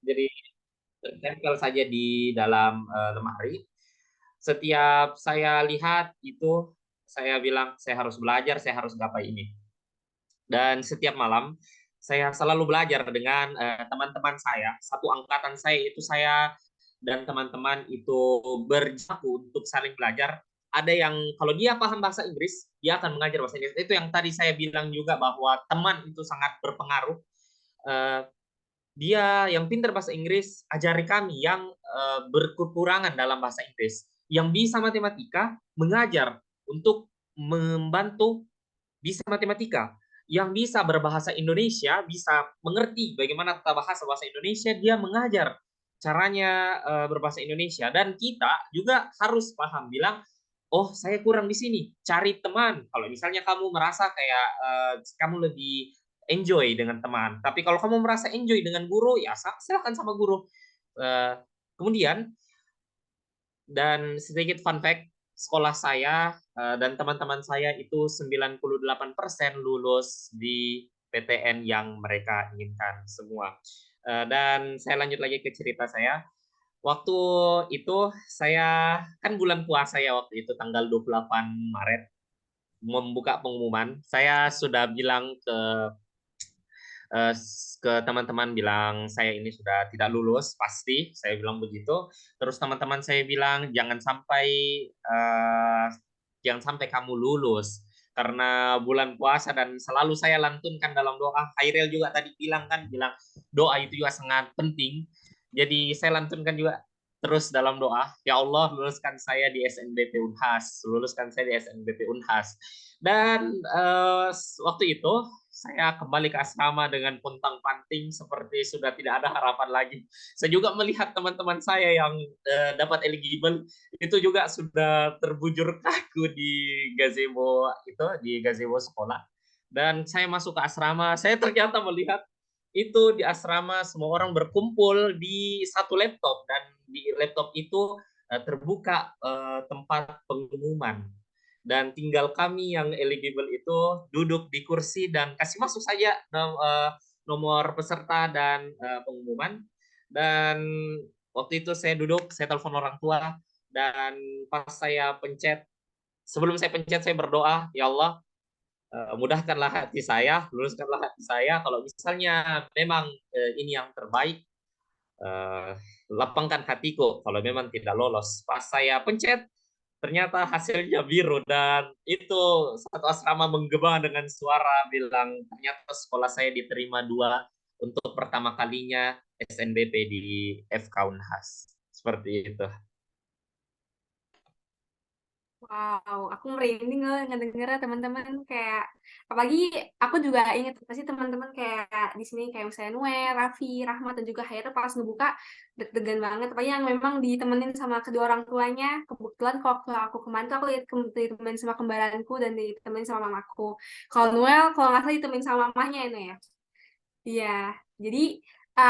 jadi tempel saja di dalam lemari. Setiap saya lihat itu, saya bilang saya harus belajar, saya harus gapai ini. Dan setiap malam saya selalu belajar dengan teman-teman saya. Satu angkatan saya itu saya dan teman-teman itu berjaku untuk saling belajar. Ada yang kalau dia paham bahasa Inggris, dia akan mengajar bahasa Inggris. Itu yang tadi saya bilang juga bahwa teman itu sangat berpengaruh. Eh, Dia yang pintar bahasa Inggris, ajari kami yang berkekurangan dalam bahasa Inggris. Yang bisa matematika, mengajar untuk membantu bisa matematika. Yang bisa berbahasa Indonesia, bisa mengerti bagaimana tata bahasa Indonesia, dia mengajar caranya berbahasa Indonesia. Dan kita juga harus paham bilang, oh saya kurang di sini, cari teman. Kalau misalnya kamu merasa kayak kamu lebih enjoy dengan teman, tapi kalau kamu merasa enjoy dengan guru, ya silakan sama guru. Uh, Kemudian, dan sedikit fun fact, sekolah saya dan teman-teman saya itu 98% lulus di PTN yang mereka inginkan semua. Dan saya lanjut lagi ke cerita saya. Waktu itu saya kan bulan puasa ya, waktu itu tanggal 28 Maret membuka pengumuman. Saya sudah bilang eh, ke teman-teman, bilang saya ini sudah tidak lulus pasti, saya bilang begitu. Terus teman-teman saya bilang eh, jangan sampai kamu lulus karena bulan puasa, dan selalu saya lantunkan dalam doa. Hairil juga tadi bilang kan, bilang doa itu juga sangat penting. Jadi saya lantunkan juga terus dalam doa, ya Allah luluskan saya di SNBP Unhas, luluskan saya di SNBP Unhas. Dan waktu itu saya kembali ke asrama dengan pontang-panting seperti sudah tidak ada harapan lagi. Saya juga melihat teman-teman saya yang dapat eligible itu juga sudah terbujur kaku di gazebo itu, di gazebo sekolah. Dan saya masuk ke asrama, saya ternyata melihat itu di asrama semua orang berkumpul di satu laptop, dan di laptop itu terbuka tempat pengumuman, dan tinggal kami yang eligible itu duduk di kursi dan kasih masuk saja nomor peserta dan pengumuman. Dan waktu itu saya duduk, saya telepon orang tua, dan pas saya pencet, sebelum saya pencet saya berdoa, ya Allah mudahkanlah hati saya, luluskanlah hati saya. Kalau misalnya memang ini yang terbaik, uh, lapangkan hatiku. Kalau memang tidak lolos, pas saya pencet, ternyata hasilnya biru, dan itu satu asrama menggema dengan suara bilang ternyata sekolah saya diterima dua untuk pertama kalinya SNBP di FK Unhas. Seperti itu. Wow, aku merinding loh ngedengernya teman-teman kayak apalagi aku juga inget pasti teman-teman kayak di sini kayak misalnya Noel, Raffi, Rahmat dan juga Haira pas ngebuka deg-degan banget. Apalagi yang memang ditemenin sama kedua orang tuanya. Kebetulan kalau aku kemarin tuh aku lihat ditemenin sama kembaranku dan ditemenin sama mamaku. Kalau Noel kalau nggak salah ditemenin sama mamahnya ini ya. Iya, jadi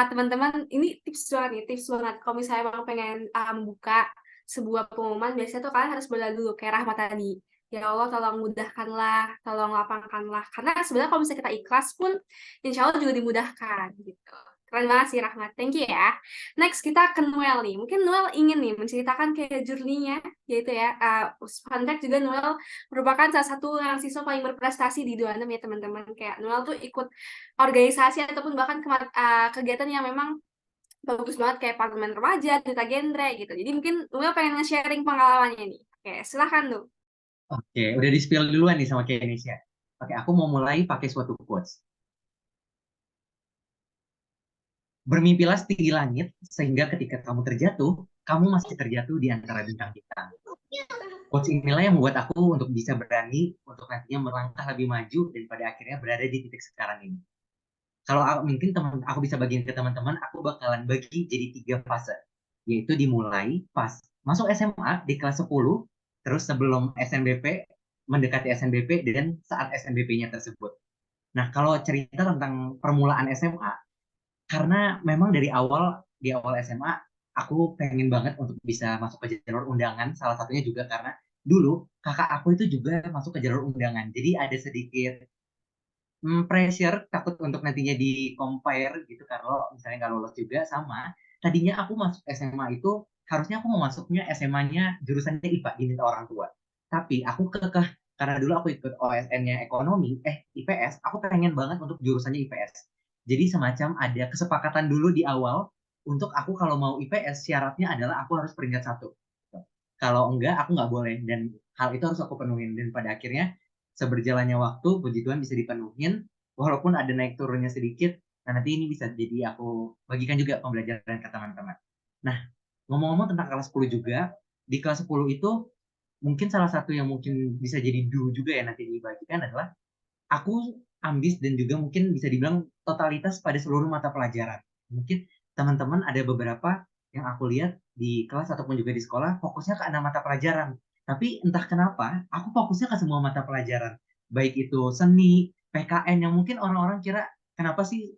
teman-teman ini tips banget nih, tips banget. Kalau misalnya emang pengen membuka sebuah pengumuman, biasanya tuh kalian harus berdoa dulu, kayak Rahmat tadi. Ya Allah, tolong mudahkanlah, tolong lapangkanlah. Karena sebenarnya kalau misalnya kita ikhlas pun, insya Allah juga dimudahkan gitu. Keren banget sih Rahmat, thank you ya. Next kita ke Noel nih. Mungkin Noel ingin nih menceritakan kayak journey-nya, yaitu ya, fun fact juga Noel merupakan salah satu yang siswa paling berprestasi di 26 ya teman-teman. Kayak Noel tuh ikut organisasi ataupun bahkan kegiatan yang memang bagus banget kayak parlemen remaja, duta genre gitu. Jadi mungkin Noel pengen nge-sharing pengalamannya nih. Oke, silahkan tuh. Oke, udah di-spill duluan nih sama Kenisha. Oke, aku mau mulai pakai suatu quotes. Bermimpilah setinggi langit, sehingga ketika kamu terjatuh, kamu masih terjatuh di antara bintang-bintang. Quotes inilah yang membuat aku untuk bisa berani, untuk nantinya melangkah lebih maju, dan pada akhirnya berada di titik sekarang ini. Kalau mungkin teman aku bisa bagiin ke teman-teman, aku bakalan bagi jadi 3 fase. Yaitu dimulai pas masuk SMA di kelas 10, terus sebelum SNBP, mendekati SNBP, dan saat SNBP-nya tersebut. Nah, kalau cerita tentang permulaan SMA, karena memang di awal SMA aku pengen banget untuk bisa masuk ke jalur undangan, salah satunya juga karena dulu kakak aku itu juga masuk ke jalur undangan, jadi ada sedikit pressure, takut untuk nantinya di compare gitu kalau misalnya nggak lolos juga. Sama tadinya aku masuk SMA itu harusnya aku mau masuknya SMA-nya jurusannya IPA diminta orang tua, tapi aku kekeh karena dulu aku ikut OSN-nya ekonomi IPS, aku pengen banget untuk jurusannya IPS. Jadi semacam ada kesepakatan dulu di awal untuk aku kalau mau IPS syaratnya adalah aku harus peringkat satu, kalau enggak aku nggak boleh, dan hal itu harus aku penuhin. Dan pada akhirnya seberjalannya waktu puji Tuhan bisa dipenuhin walaupun ada naik turunnya sedikit. Nah, nanti ini bisa jadi aku bagikan juga pembelajaran ke teman-teman. Nah, ngomong-ngomong tentang kelas 10 juga, di kelas 10 itu mungkin salah satu yang mungkin bisa jadi do juga ya nanti dibagikan adalah aku ambis dan juga mungkin bisa dibilang totalitas pada seluruh mata pelajaran. Mungkin teman-teman ada beberapa yang aku lihat di kelas ataupun juga di sekolah fokusnya ke 6 mata pelajaran. Tapi entah kenapa aku fokusnya ke semua mata pelajaran. Baik itu seni, PKN yang mungkin orang-orang kira kenapa sih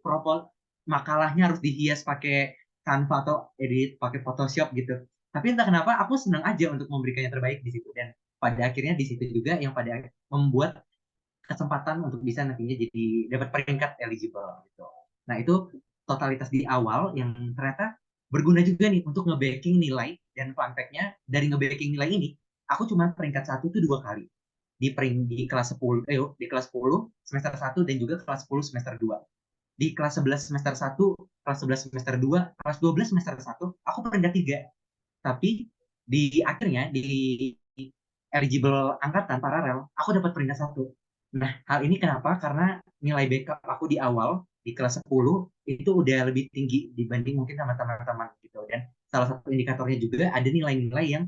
makalahnya harus dihias pakai Canva atau edit pakai Photoshop gitu. Tapi entah kenapa aku senang aja untuk memberikan yang terbaik di situ, dan pada akhirnya di situ juga yang pada membuat kesempatan untuk bisa nantinya jadi dapat peringkat eligible gitu. Nah, itu totalitas di awal yang ternyata berguna juga nih untuk nge-backing nilai. Dan fun fact-nya dari nge-backing nilai ini aku cuma peringkat satu itu 2 kali di kelas 10 di kelas 10 semester 1 dan juga kelas 10 semester 2. Di kelas 11 semester 1, kelas 11 semester 2, kelas 12 semester 1 aku peringkat 3. Tapi di akhirnya di eligible angkatan paralel aku dapat peringkat satu. Nah, hal ini kenapa? Karena nilai backup aku di awal di kelas 10 itu udah lebih tinggi dibanding mungkin sama teman-teman gitu. Dan salah satu indikatornya juga ada nilai-nilai yang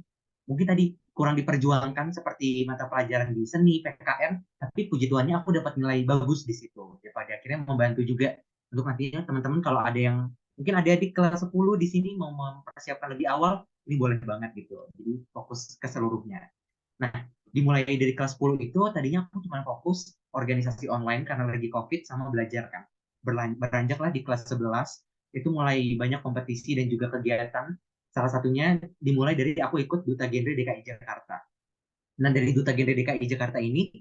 mungkin tadi kurang diperjuangkan seperti mata pelajaran di seni, PKN, tapi puji Tuhannya aku dapat nilai bagus di situ. Ya, pada akhirnya membantu juga untuk nantinya teman-teman kalau ada yang mungkin ada di kelas 10 di sini mau mempersiapkan lebih awal, ini boleh banget gitu. Jadi fokus ke seluruhnya. Nah, dimulai dari kelas 10 itu tadinya aku cuma fokus organisasi online karena lagi COVID sama belajar kan. Beranjaklah di kelas 11, itu mulai banyak kompetisi dan juga kegiatan. Salah satunya dimulai dari aku ikut Duta Genre DKI Jakarta. Nah, dari Duta Genre DKI Jakarta ini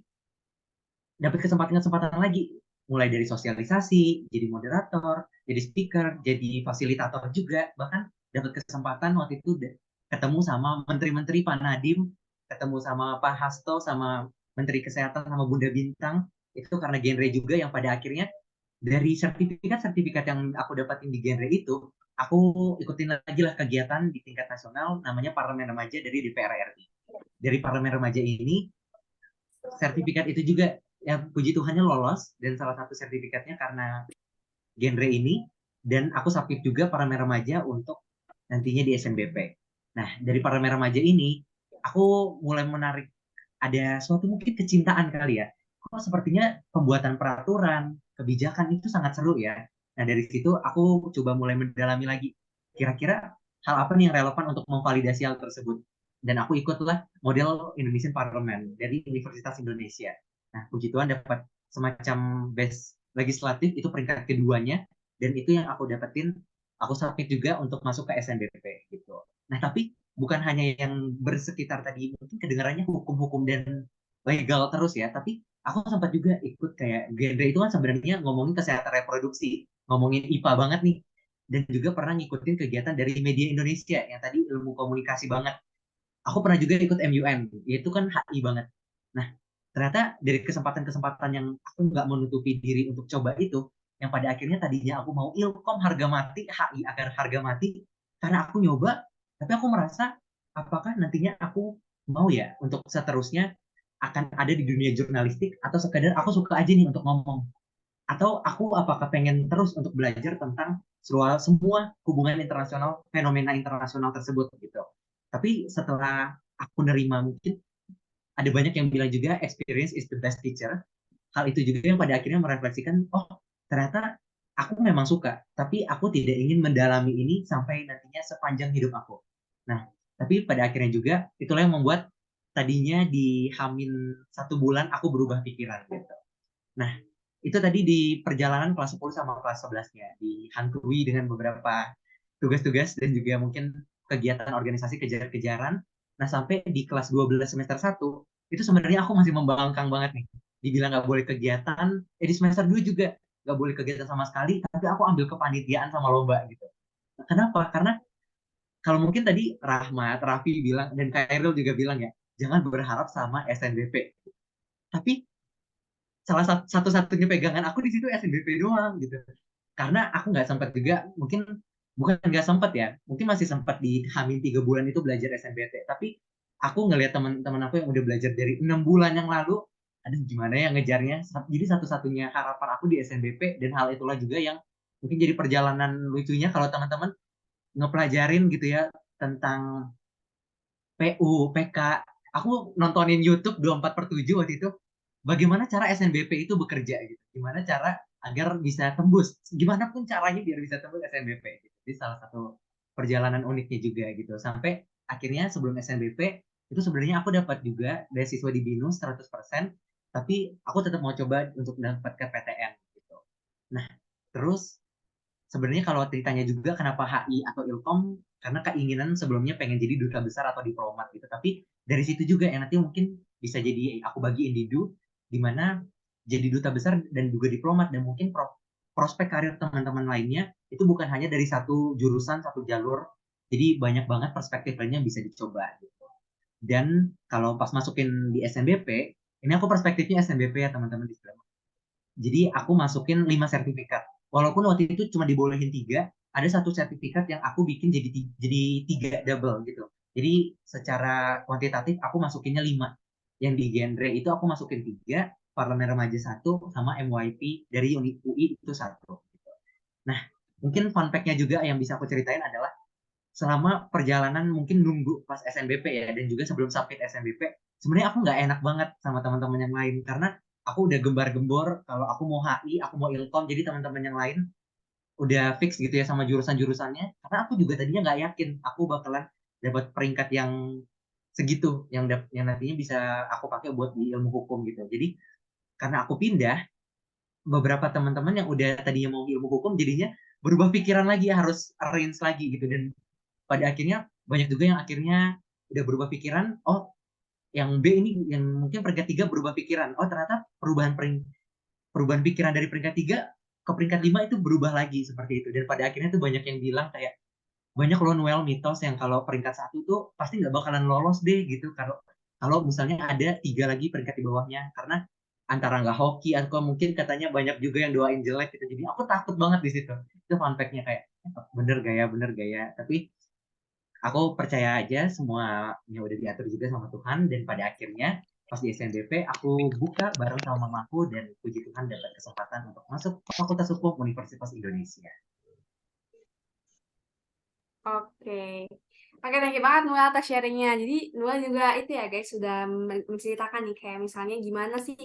dapat kesempatan-kesempatan lagi. Mulai dari sosialisasi, jadi moderator, jadi speaker, jadi fasilitator juga. Bahkan dapat kesempatan waktu itu ketemu sama menteri-menteri Pak Nadiem, ketemu sama Pak Hasto, sama Menteri Kesehatan, sama Bunda Bintang. Itu karena genre juga yang pada akhirnya dari sertifikat-sertifikat yang aku dapatin di genre itu, aku ikutin lagi lah kegiatan di tingkat nasional namanya Parlemen Remaja dari DPR RI. Dari Parlemen Remaja ini sertifikat itu juga ya puji Tuhannya lolos, dan salah satu sertifikatnya karena genre ini, dan aku submit juga Parlemen Remaja untuk nantinya di SNBP. Nah, dari Parlemen Remaja ini aku mulai menarik ada suatu mungkin kecintaan kali ya. Kok sepertinya pembuatan peraturan, kebijakan itu sangat seru ya. Nah, dari situ aku coba mulai mendalami lagi. Kira-kira hal apa nih yang relevan untuk memvalidasi hal tersebut. Dan aku ikutlah model Indonesian Parliament dari Universitas Indonesia. Nah, puji Tuhan dapat semacam best legislatif itu peringkat keduanya, dan itu yang aku dapetin, aku submit juga untuk masuk ke SNBP gitu. Nah, tapi bukan hanya yang bersekitar tadi mungkin kedengarannya hukum-hukum dan legal terus ya, tapi aku sempat juga ikut kayak genre itu kan sebenarnya ngomongin kesehatan reproduksi, ngomongin IPA banget nih, dan juga pernah ngikutin kegiatan dari media Indonesia yang tadi ilmu komunikasi banget. Aku pernah juga ikut MUN, yaitu kan HI banget. Nah, ternyata dari kesempatan-kesempatan yang aku nggak menutupi diri untuk coba itu, yang pada akhirnya tadinya aku mau ilkom harga mati, HI agar harga mati, karena aku nyoba, tapi aku merasa apakah nantinya aku mau ya untuk seterusnya akan ada di dunia jurnalistik, atau sekadar aku suka aja nih untuk ngomong, atau aku apakah pengen terus untuk belajar tentang semua hubungan internasional, fenomena internasional tersebut gitu. Tapi setelah aku nerima, mungkin ada banyak yang bilang juga experience is the best teacher. Hal itu juga yang pada akhirnya merefleksikan, oh ternyata aku memang suka, tapi aku tidak ingin mendalami ini sampai nantinya sepanjang hidup aku. Nah, tapi pada akhirnya juga itulah yang membuat tadinya di Hamin 1 bulan aku berubah pikiran gitu. Nah, itu tadi di perjalanan kelas 10 sama kelas 11-nya, dihantui dengan beberapa tugas-tugas dan juga mungkin kegiatan organisasi kejar-kejaran. Nah, sampai di kelas 12 semester 1, itu sebenarnya aku masih membangkang banget nih. dibilang nggak boleh kegiatan, di semester 2 juga nggak boleh kegiatan sama sekali, tapi aku ambil kepanitiaan sama lomba gitu. Nah, kenapa? Karena kalau mungkin tadi Rahmat, Raffi bilang, dan Khairul juga bilang ya, jangan berharap sama SNBP. Tapi salah satu-satunya pegangan aku di situ SNBP doang gitu. Karena aku nggak sempat juga, mungkin bukan nggak sempat ya, mungkin masih sempat di Hamin 3 bulan itu belajar SNBT. Tapi aku ngelihat teman-teman aku yang udah belajar dari 6 bulan yang lalu, aduh gimana ya ngejarnya. Jadi satu-satunya harapan aku di SNBP, dan hal itulah juga yang mungkin jadi perjalanan lucunya kalau teman-teman ngepelajarin gitu ya tentang PU, PK. Aku nontonin YouTube 24/7 waktu itu. Bagaimana cara SNBP itu bekerja gitu. Gimana cara agar bisa tembus. Gimana pun caranya biar bisa tembus SNBP. Gitu. Jadi salah satu perjalanan uniknya juga gitu. Sampai akhirnya sebelum SNBP itu sebenarnya aku dapat juga beasiswa di BINUS 100%. Tapi aku tetap mau coba untuk dapat ke PTN gitu. Nah, terus sebenarnya kalau ditanya juga kenapa HI atau Ilkom, karena keinginan sebelumnya pengen jadi duta besar atau diplomat gitu. Tapi dari situ juga yang nanti mungkin bisa jadi aku bagi individu di mana jadi duta besar dan juga diplomat, dan mungkin prospek karir teman-teman lainnya itu bukan hanya dari satu jurusan, satu jalur. Jadi banyak banget perspektif lainnya yang bisa dicoba gitu. Dan kalau pas masukin di SNBP, ini aku perspektifnya SNBP ya teman-teman di sebelah. Jadi aku masukin 5 sertifikat. Walaupun waktu itu cuma dibolehin 3, ada satu sertifikat yang aku bikin jadi 3 double gitu. Jadi secara kuantitatif aku masukinnya 5. Yang di genre itu aku masukin 3, Parlemen Remaja 1, sama MYP dari UI itu 1. Nah, mungkin fun fact-nya juga yang bisa aku ceritain adalah selama perjalanan mungkin nunggu pas SNBP ya, dan juga sebelum submit SNBP, sebenarnya aku nggak enak banget sama teman-teman yang lain karena aku udah gembar-gembor kalau aku mau HI, aku mau Ilkom, jadi teman-teman yang lain udah fix gitu ya sama jurusan-jurusannya, karena aku juga tadinya nggak yakin aku bakalan dapat peringkat yang segitu, yang nantinya bisa aku pakai buat di ilmu hukum gitu. Jadi karena aku pindah, beberapa teman-teman yang udah tadinya mau ilmu hukum jadinya berubah pikiran lagi, harus arrange lagi gitu. Dan pada akhirnya banyak juga yang akhirnya udah berubah pikiran, oh yang B ini yang mungkin peringkat 3 berubah pikiran, oh ternyata perubahan pikiran dari peringkat 3 ke peringkat 5 itu berubah lagi seperti itu. Dan pada akhirnya tuh banyak yang bilang kayak, banyak loh Noel mitos yang kalau peringkat 1 tuh pasti nggak bakalan lolos deh gitu, kalau kalau misalnya ada 3 lagi peringkat di bawahnya, karena antara nggak hoki atau mungkin katanya banyak juga yang doain jelek gitu. Jadi aku takut banget di situ. Itu fun fact-nya kayak, bener gaya, tapi aku percaya aja semuanya udah diatur juga sama Tuhan, dan pada akhirnya pas di SNBP aku buka bareng sama mamaku, dan puji Tuhan dapat kesempatan untuk masuk Fakultas Hukum Universitas Indonesia. Oke. Oke, thank you banget Nuel atas sharingnya. Jadi Nuel juga itu ya guys sudah menceritakan nih kayak misalnya gimana sih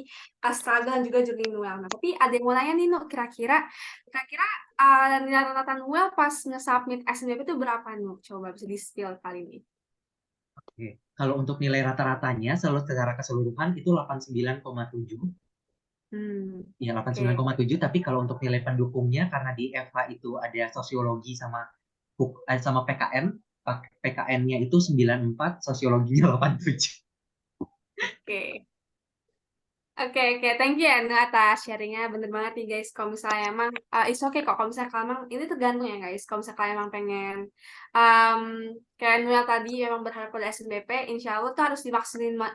struggle dan juga journey Nuel. Nah, tapi ada yang mau nanya nih Nu, kira-kira nilai rata-rata Nuel pas nge-submit SNBP itu berapa Nu? Coba bisa di-spill kali ini. Oke. Kalau untuk nilai rata-ratanya selalu secara keseluruhan itu 89,7. Ya, Oke. 89,7, tapi kalau untuk nilai pendukungnya karena di FH itu ada sosiologi sama sama PKN, PKN-nya itu 94, sosiologinya 87. Oke. Oke, thank you ya Nu atas sharingnya, bener banget nih guys, kalau misalnya emang, it's okay kok kalau misalnya emang ini tergantung ya guys, kalau misalnya kalian emang pengen, um, kayak Nu yang tadi emang berharap pada SNBP, insya Allah tuh harus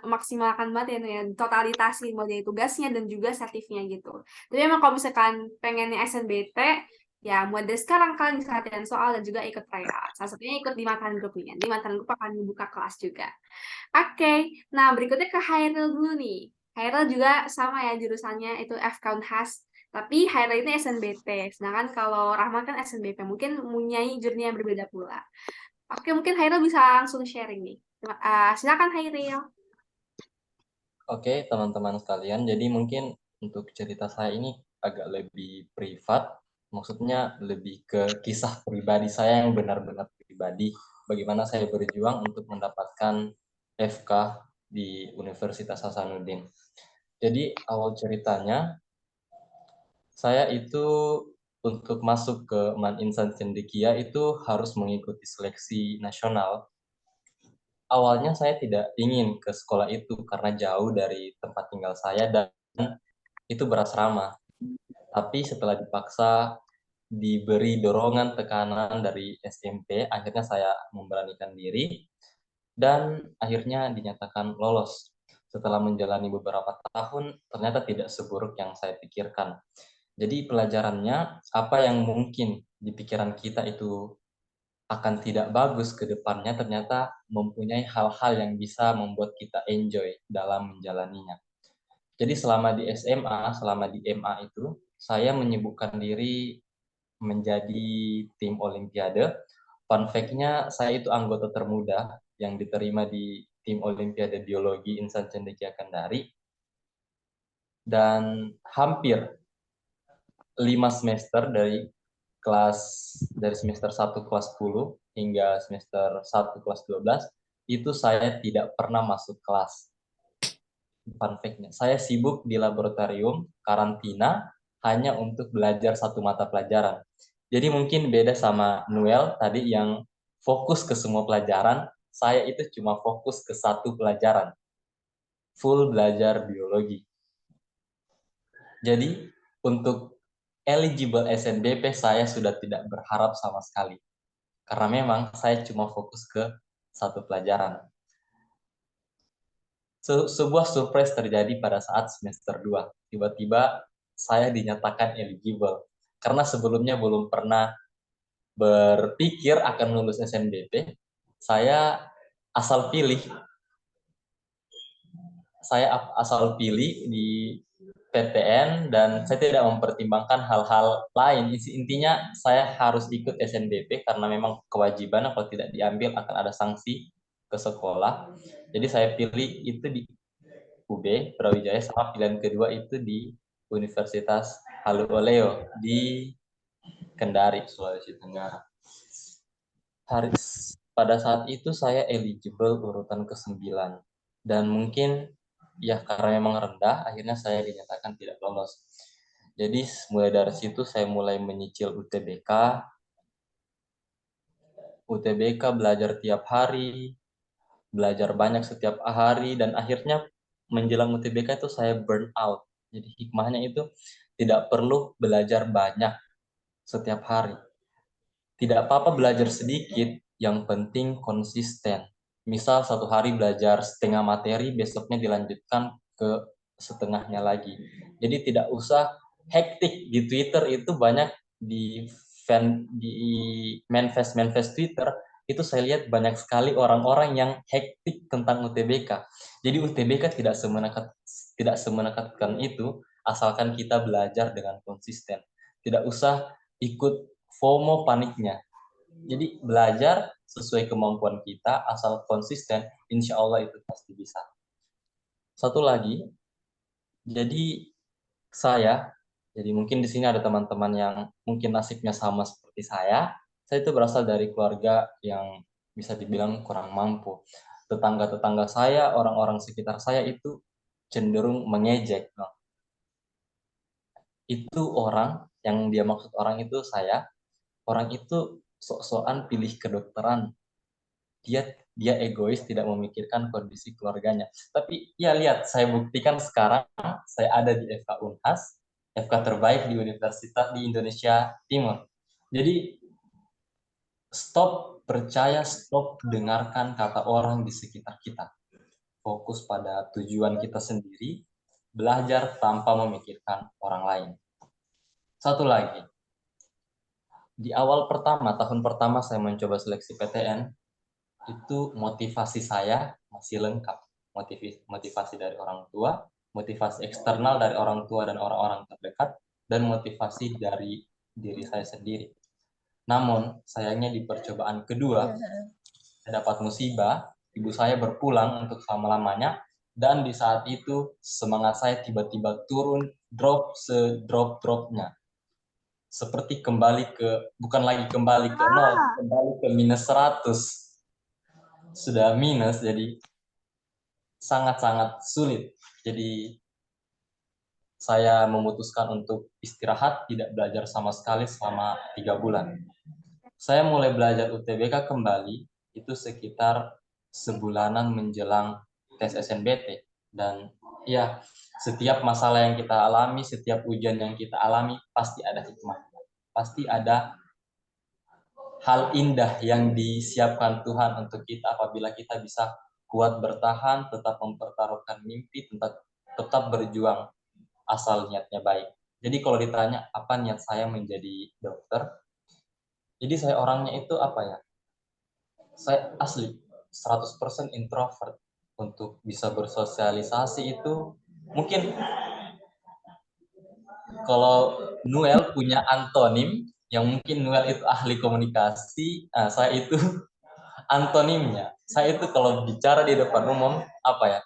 maksimalkan banget ya Nu ya, totalitas mulai dari tugasnya dan juga sertifnya gitu. Tapi emang kalau misalkan pengennya SNBT, ya mulai dari sekarang kalian bisa latihan soal dan juga ikut tryout. Salah satunya ikut di mantan grup nih, di mantan grup akan membuka kelas juga. Oke, nah berikutnya ke Hairil dulu nih. Hairil juga sama ya jurusannya itu F-Count-Has, tapi Hairil ini SNBT, sedangkan kalau Rahman kan SNBP, mungkin mempunyai journey yang berbeda pula. Oke, mungkin Hairil bisa langsung sharing nih. Silakan Hairil. Oke, teman-teman sekalian, jadi mungkin untuk cerita saya ini agak lebih privat, maksudnya lebih ke kisah pribadi saya yang benar-benar pribadi, bagaimana saya berjuang untuk mendapatkan FK di Universitas Hasanuddin. Jadi awal ceritanya, saya itu untuk masuk ke Man Insan Cendekia itu harus mengikuti seleksi nasional. Awalnya saya tidak ingin ke sekolah itu karena jauh dari tempat tinggal saya dan itu berasrama. Tapi setelah dipaksa, diberi dorongan tekanan dari SMP, akhirnya saya memberanikan diri dan akhirnya dinyatakan lolos. Setelah menjalani beberapa tahun, ternyata tidak seburuk yang saya pikirkan. Jadi pelajarannya, apa yang mungkin di pikiran kita itu akan tidak bagus ke depannya, ternyata mempunyai hal-hal yang bisa membuat kita enjoy dalam menjalaninya. Jadi selama di SMA, selama di MA itu, saya menyibukkan diri menjadi tim Olimpiade. Fun fact-nya, saya itu anggota termuda yang diterima di tim Olimpiade Biologi Insan Cendekia Kendari. Dan hampir 5 semester dari semester 1 kelas 10 hingga semester 1 kelas 12, itu saya tidak pernah masuk kelas. Fun fact-nya, saya sibuk di laboratorium karantina hanya untuk belajar satu mata pelajaran. Jadi mungkin beda sama Noel tadi yang fokus ke semua pelajaran, saya itu cuma fokus ke satu pelajaran, full belajar biologi. Jadi untuk eligible SNBP saya sudah tidak berharap sama sekali. Karena memang saya cuma fokus ke satu pelajaran. Sebuah surprise terjadi pada saat semester 2. Tiba-tiba saya dinyatakan eligible. Karena sebelumnya belum pernah berpikir akan lulus SNBP, saya asal pilih. Saya asal pilih di PTN dan saya tidak mempertimbangkan hal-hal lain. Intinya saya harus ikut SNBP karena memang kewajiban, kalau tidak diambil akan ada sanksi ke sekolah. Jadi saya pilih itu di UB Brawijaya, sama pilihan kedua itu di Universitas Haluoleo di Kendari, Sulawesi Tenggara. Pada saat itu saya eligible urutan ke-9 dan mungkin ya karena memang rendah, akhirnya saya dinyatakan tidak lolos. Jadi mulai dari situ saya mulai menyicil UTBK belajar tiap hari, belajar banyak setiap hari, dan akhirnya menjelang UTBK itu saya burn out. Jadi hikmahnya itu tidak perlu belajar banyak setiap hari. Tidak apa-apa belajar sedikit, yang penting konsisten. Misal satu hari belajar setengah materi, besoknya dilanjutkan ke setengahnya lagi. Jadi tidak usah hektik. Di Twitter itu banyak di manifest Twitter, itu saya lihat banyak sekali orang-orang yang hektik tentang UTBK. Jadi UTBK tidak semenakutkan itu, asalkan kita belajar dengan konsisten. Tidak usah ikut FOMO paniknya. Jadi belajar sesuai kemampuan kita, asal konsisten, insya Allah itu pasti bisa. Satu lagi, jadi jadi mungkin di sini ada teman-teman yang mungkin nasibnya sama seperti saya itu berasal dari keluarga yang bisa dibilang kurang mampu. Tetangga-tetangga saya, orang-orang sekitar saya itu cenderung mengejek. Nah, itu orang, yang dia maksud orang itu saya, orang itu sok-sokan pilih kedokteran. Dia egois, tidak memikirkan kondisi keluarganya. Tapi ya lihat, saya buktikan sekarang saya ada di FK Unhas, FK terbaik di universitas di Indonesia Timur. Jadi stop percaya, stop dengarkan kata orang di sekitar kita. Fokus pada tujuan kita sendiri, belajar tanpa memikirkan orang lain. Satu lagi, di awal tahun pertama saya mencoba seleksi PTN, itu motivasi saya masih lengkap. Motivasi dari orang tua, motivasi eksternal dari orang tua dan orang-orang terdekat, dan motivasi dari diri saya sendiri. Namun, sayangnya di percobaan kedua, saya dapat musibah, ibu saya berpulang untuk selama-lamanya, dan di saat itu semangat saya tiba-tiba turun, drop-drop-dropnya. Seperti bukan lagi kembali ke nol, kembali ke minus 100. Sudah minus, jadi sangat-sangat sulit. Jadi saya memutuskan untuk istirahat, tidak belajar sama sekali selama 3 bulan. Saya mulai belajar UTBK kembali itu sekitar sebulanan menjelang tes SNBT. Dan ya, Setiap masalah yang kita alami, setiap ujian yang kita alami, pasti ada hikmahnya. Pasti ada hal indah yang disiapkan Tuhan untuk kita apabila kita bisa kuat bertahan, tetap mempertaruhkan mimpi, tetap berjuang asal niatnya baik. Jadi kalau ditanya apa niat saya menjadi dokter, jadi saya orangnya itu apa ya? Saya asli 100% introvert. Untuk bisa bersosialisasi itu mungkin kalau Noel punya antonim yang mungkin Noel itu ahli komunikasi, nah, saya itu antonimnya. Saya itu kalau bicara di depan umum apa ya?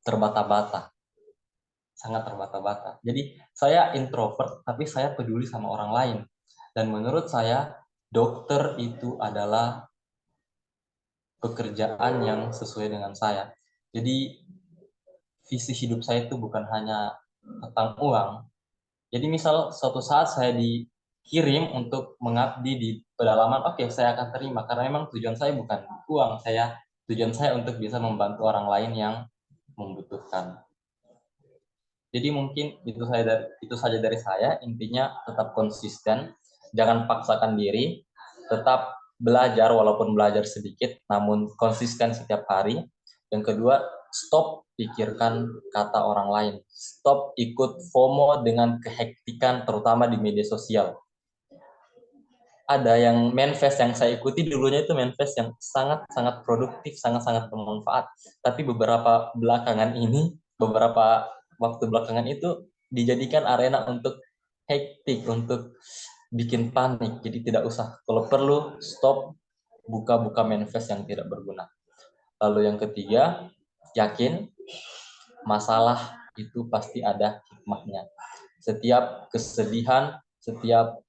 Terbata-bata. Sangat terbata-bata. Jadi saya introvert tapi saya peduli sama orang lain. Dan menurut saya dokter itu adalah pekerjaan yang sesuai dengan saya. Jadi visi hidup saya itu bukan hanya tentang uang. Jadi misal suatu saat saya dikirim untuk mengabdi di pedalaman, oke, saya akan terima karena memang tujuan saya bukan uang, tujuan saya untuk bisa membantu orang lain yang membutuhkan. Jadi mungkin itu saja dari saya. Intinya tetap konsisten, jangan paksakan diri, tetap belajar walaupun belajar sedikit, namun konsisten setiap hari. Yang kedua, stop pikirkan kata orang lain. Stop ikut FOMO dengan kehektikan terutama di media sosial. Ada yang manifest yang saya ikuti dulunya itu manifest yang sangat-sangat produktif, sangat-sangat bermanfaat. Tapi beberapa waktu belakangan itu dijadikan arena untuk hektik, untuk bikin panik. Jadi tidak usah. Kalau perlu stop buka-buka manifest yang tidak berguna. Lalu yang ketiga, yakin masalah itu pasti ada hikmahnya. Setiap kesedihan, setiap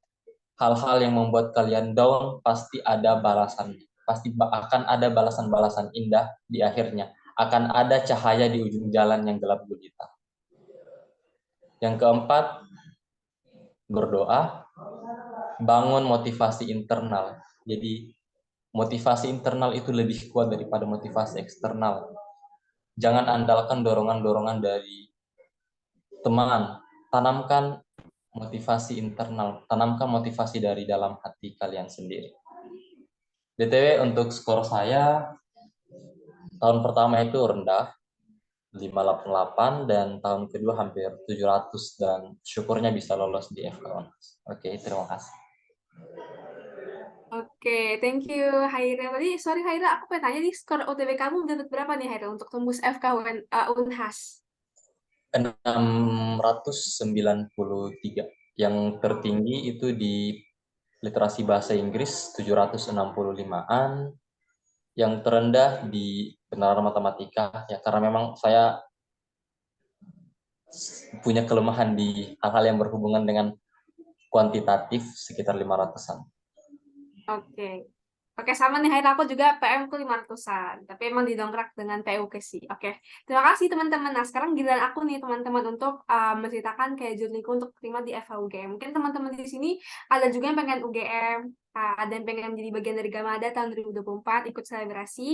hal-hal yang membuat kalian down pasti ada balasannya. Pasti akan ada balasan-balasan indah di akhirnya. Akan ada cahaya di ujung jalan yang gelap gulita. Yang keempat, berdoa, bangun motivasi internal. Jadi motivasi internal itu lebih kuat daripada motivasi eksternal. Jangan andalkan dorongan-dorongan dari teman. Tanamkan motivasi internal, tanamkan motivasi dari dalam hati kalian sendiri. BTW untuk skor saya, tahun pertama itu rendah, 588, dan tahun kedua hampir 700, dan syukurnya bisa lolos di FK. Oke, terima kasih. Oke, thank you Haira. Tadi, sorry Haira, aku pengen tanya nih, skor OTW kamu dapat berapa nih Haira untuk tembus FK Unhas? 693. Yang tertinggi itu di literasi bahasa Inggris 765-an. Yang terendah di kenalan matematika ya, karena memang saya punya kelemahan di hal-hal yang berhubungan dengan kuantitatif sekitar 500-an. Oke. Oke, sama nih Haira, aku juga PM ku 500-an, tapi emang didongkrak dengan PUK sih. Oke, terima kasih teman-teman. Nah, sekarang giliran aku nih teman-teman untuk menceritakan kayak journey-ku untuk terima di FH Mungkin teman-teman di sini ada juga yang pengen UGM, ada yang pengen jadi bagian dari Gamada tahun 2024, ikut selebrasi.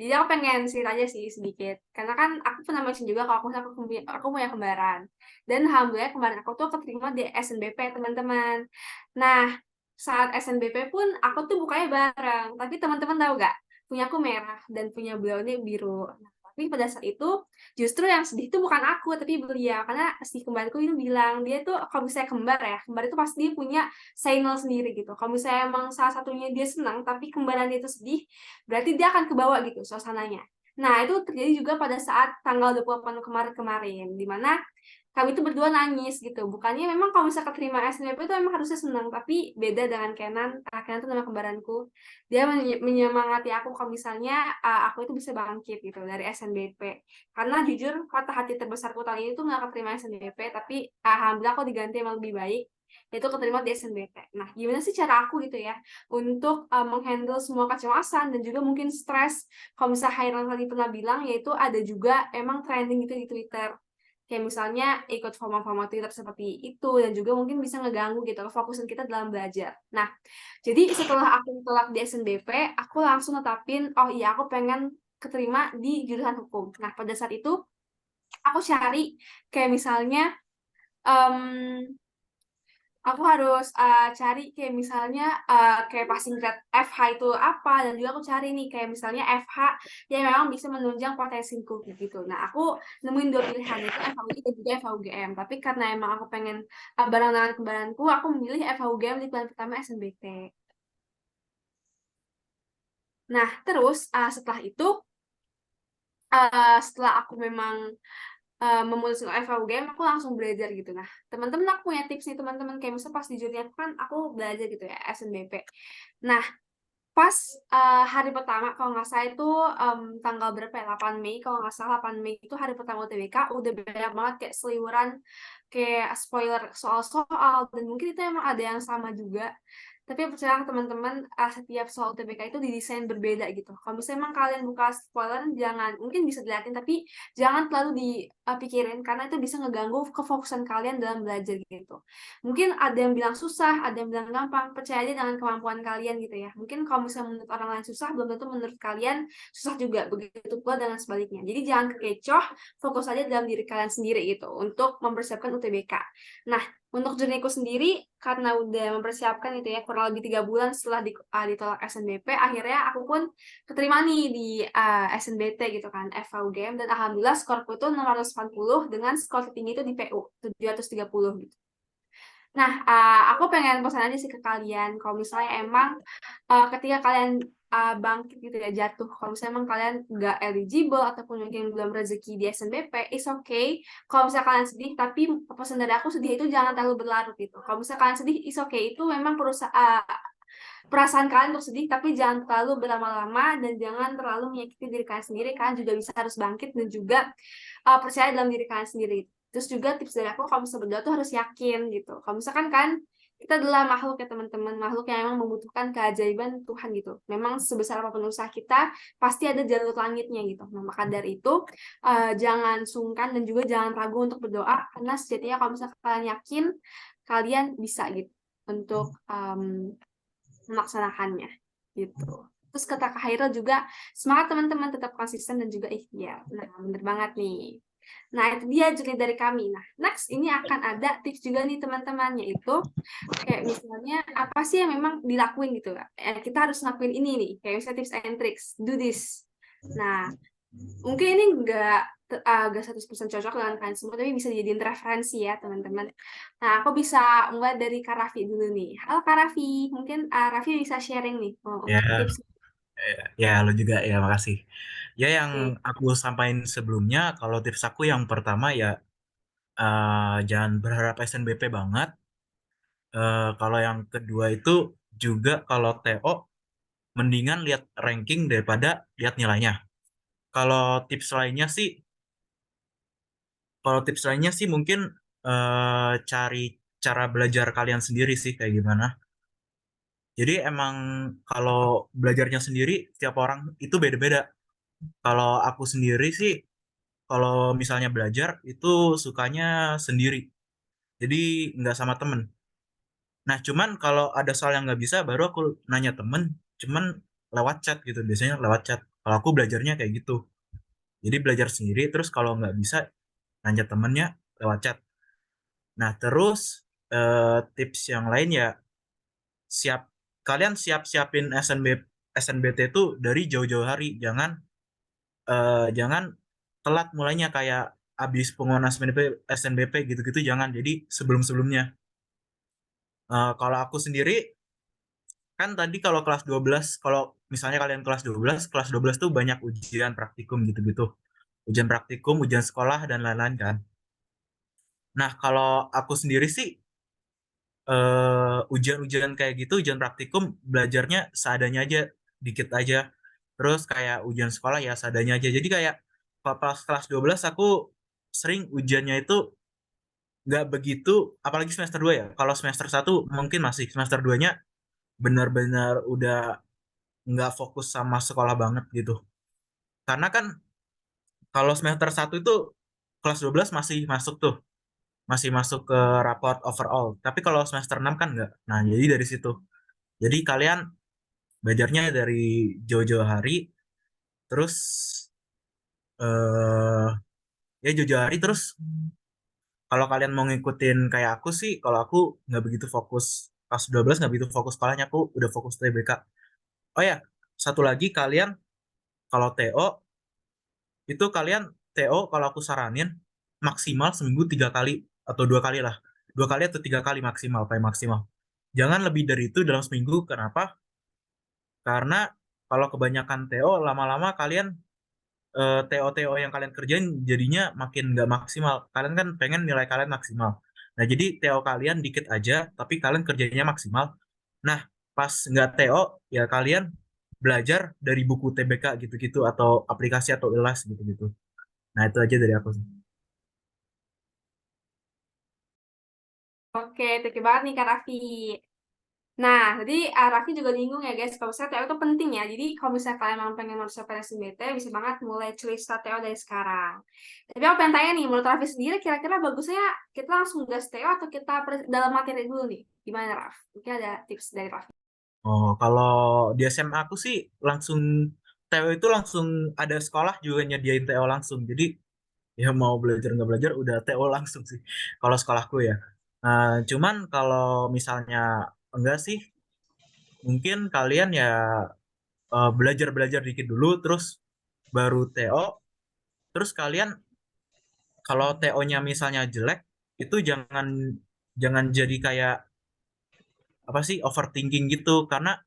Jadi aku pengen cerita aja sih sedikit, karena kan aku pernah mention juga kalau aku punya kembaran. Dan alhamdulillah kemarin aku tuh keterima di SNBP teman-teman. Nah, saat SNBP pun aku tuh bukanya bareng, tapi teman-teman tahu gak, punya aku merah dan punya beliau ini biru. Nah, tapi pada saat itu justru yang sedih itu bukan aku tapi beliau, karena si kembarku itu bilang dia tuh kalau misalnya kembar itu pasti dia punya signal sendiri gitu. Kalau misalnya emang salah satunya dia senang tapi kembaran itu sedih, berarti dia akan kebawa gitu suasananya. Nah, itu terjadi juga pada saat tanggal 28 Maret kemarin, di mana kami tuh berdua nangis gitu. Bukannya memang kalau misalnya keterima SNBP itu emang harusnya senang, tapi beda dengan Kenan. Kenan itu nama kembaranku. Dia menyemangati aku kalau misalnya aku itu bisa bangkit gitu dari SNBP. Karena jujur kata hati terbesarku tahun ini tuh nggak keterima SNBP, tapi alhamdulillah aku diganti yang lebih baik, yaitu keterima di SNBP. Nah, gimana sih cara aku gitu ya untuk menghandle semua kecemasan dan juga mungkin stres. Kalau misalnya Hairan tadi pernah bilang, yaitu ada juga emang trending gitu di Twitter. Kayak misalnya ikut format-format Twitter seperti itu, dan juga mungkin bisa ngeganggu gitu fokusan kita dalam belajar. Nah, jadi setelah aku telak di SNBP, aku langsung netapin, oh iya aku pengen keterima di jurusan hukum. Nah, pada saat itu aku cari kayak misalnya em, aku harus cari kayak misalnya kayak passing grade FH itu apa, dan juga aku cari nih kayak misalnya FH yang memang bisa menunjang potensiku gitu. Nah, aku nemuin dua pilihan itu FHUI dan juga FHUGM. Tapi karena emang aku pengen bareng dengan kembaranku, aku memilih FHUGM di pilihan pertama SNBT. Nah, terus setelah itu setelah aku memang memutuskan FHUGM, aku langsung belajar gitu. Nah, teman-teman aku punya tips nih teman-teman, kayak misalnya pas di junior kan aku belajar gitu ya SNBP. Nah, pas hari pertama kalau nggak salah itu tanggal berapa ya, 8 Mei kalau nggak salah, 8 Mei itu hari pertama UTBK, udah banyak banget kayak seliweran kayak spoiler soal-soal, dan mungkin itu emang ada yang sama juga. Tapi percaya teman-teman, setiap soal UTBK itu didesain berbeda gitu. Kalau misalnya emang kalian buka spoiler, jangan, mungkin bisa dilihatin, tapi jangan terlalu dipikirin, karena itu bisa ngeganggu kefokusan kalian dalam belajar gitu. Mungkin ada yang bilang susah, ada yang bilang gampang, percaya aja dengan kemampuan kalian gitu ya. Mungkin kalau misalnya menurut orang lain susah, belum tentu menurut kalian susah juga, begitu pula dengan sebaliknya. Jadi jangan kekecoh, fokus aja dalam diri kalian sendiri gitu, untuk mempersiapkan UTBK. Nah, untuk journeyku sendiri, karena udah mempersiapkan itu ya kurang lebih 3 bulan setelah ditolak SNBP, akhirnya aku pun keterima nih di SNBT gitu kan, FVUGM, dan alhamdulillah skorku itu 680 dengan skor tertinggi itu di PU 730 gitu. Nah, aku pengen pesan aja sih ke kalian, kalau misalnya emang ketika kalian bangkit gitu ya, jatuh, kalau misalnya emang kalian nggak eligible ataupun mungkin belum rezeki di SNBP, it's okay. Kalau misalnya kalian sedih, tapi pesan dari aku, sedih itu jangan terlalu berlarut gitu. Kalau misalnya kalian sedih, it's okay. Itu memang perasaan kalian untuk sedih, tapi jangan terlalu berlama-lama dan jangan terlalu menyakiti diri kalian sendiri. Kalian juga bisa harus bangkit dan juga percaya dalam diri kalian sendiri. Terus juga tips dari aku, kalau misalnya berdoa tuh harus yakin gitu. Kalau misalkan kan kita adalah makhluk ya teman-teman, makhluk yang memang membutuhkan keajaiban Tuhan gitu. Memang sebesar apapun usaha kita, pasti ada jalur langitnya gitu. Nah, maka dari itu jangan sungkan dan juga jangan ragu untuk berdoa, karena sejatinya kalau misalkan kalian yakin, kalian bisa gitu untuk melaksanakannya gitu. Terus kata Kak Hairul juga, semangat teman-teman, tetap konsisten dan juga ikhtiar. Nah, bener banget nih. Nah, itu dia jurnal dari kami. Nah, next ini akan ada tips juga nih teman-teman, yaitu kayak misalnya apa sih yang memang dilakuin gitu. Kita harus ngelakuin ini nih, kayak misalnya tips and tricks, do this. Nah, mungkin ini agak 100% cocok dengan kalian semua, tapi bisa dijadiin referensi ya teman-teman. Nah, aku bisa mulai dari Kak Raffi dulu nih. Halo Kak Raffi, mungkin Raffi bisa sharing nih Ya, untuk tips. ya lo juga ya, makasih. Ya, yang Oke. aku sampaikan sebelumnya, kalau tips aku yang pertama ya jangan berharap SNBP banget. Kalau yang kedua itu juga kalau TO mendingan lihat ranking daripada lihat nilainya. Kalau tips lainnya sih, kalau tips lainnya sih mungkin cari cara belajar kalian sendiri sih kayak gimana. Jadi emang kalau belajarnya sendiri, setiap orang itu beda-beda. Kalau aku sendiri sih, kalau misalnya belajar itu sukanya sendiri. Jadi nggak sama temen. Nah, cuman kalau ada soal yang nggak bisa, baru aku nanya temen. Cuman lewat chat gitu. Biasanya lewat chat. Kalau aku belajarnya kayak gitu. Jadi belajar sendiri, terus kalau nggak bisa, nanya temennya lewat chat. Nah, terus tips yang lain ya, siap kalian siapin SNBT itu dari jauh-jauh hari. Jangan telat mulainya kayak abis pengumuman SNBP gitu-gitu, jangan. Jadi sebelum-sebelumnya. Kalau aku sendiri kan tadi kalau kelas 12, kalau misalnya kalian kelas 12 tuh banyak ujian praktikum gitu-gitu. Ujian praktikum, ujian sekolah dan lain-lain kan. Nah, kalau aku sendiri sih ujian-ujian kayak gitu, ujian praktikum belajarnya seadanya aja, dikit aja. Terus kayak ujian sekolah ya seadanya aja. Jadi kayak pas kelas 12 aku sering ujiannya itu nggak begitu, apalagi semester 2 ya. Kalau semester 1 mungkin masih, semester 2-nya benar-benar udah nggak fokus sama sekolah banget gitu. Karena kan kalau semester 1 itu kelas 12 masih masuk tuh, masih masuk ke raport overall. Tapi kalau semester 6 kan nggak. Nah, jadi dari situ. Jadi kalian belajarnya dari jauh-jauh hari, terus eh ya jauh hari. Terus kalau kalian mau ngikutin kayak aku sih, kalau aku nggak begitu fokus pas 12, nggak begitu fokus sekolahnya, aku udah fokus TBK. Oh ya, satu lagi, kalian kalau TO itu kalian TO kalau aku saranin maksimal seminggu 3 kali atau 2 kali lah, 2 kali atau 3 kali maksimal, paling maksimal. Jangan lebih dari itu dalam seminggu. Kenapa? Karena kalau kebanyakan TO, lama-lama kalian TO-TO yang kalian kerjain jadinya makin nggak maksimal. Kalian kan pengen nilai kalian maksimal. Nah, jadi TO kalian dikit aja, tapi kalian kerjanya maksimal. Nah, pas nggak TO, ya kalian belajar dari buku TBK gitu-gitu, atau aplikasi atau ILAS gitu-gitu. Nah, itu aja dari aku sih. Oke, thank you banget nih Kak Raffi. Nah, tadi Raffi juga bingung ya guys, kalau misalnya TO itu penting ya. Jadi kalau misalnya kalian memang pengen masuk PNSMBT, bisa banget mulai cerita TO dari sekarang. Tapi aku pengen tanya nih, menurut Raffi sendiri kira-kira bagusnya kita langsung gas TO atau kita dalam materi dulu nih? Gimana Raff? Mungkin ada tips dari Raffi. Oh, kalau di SMA aku sih langsung TO itu langsung ada sekolah juga nyediain TO langsung. Jadi ya mau belajar nggak belajar udah TO langsung sih kalau sekolahku ya. Cuman kalau misalnya enggak sih, mungkin kalian ya belajar-belajar dikit dulu, terus baru TO. Terus kalian kalau TO-nya misalnya jelek, itu jangan jangan jadi kayak apa sih, overthinking gitu, karena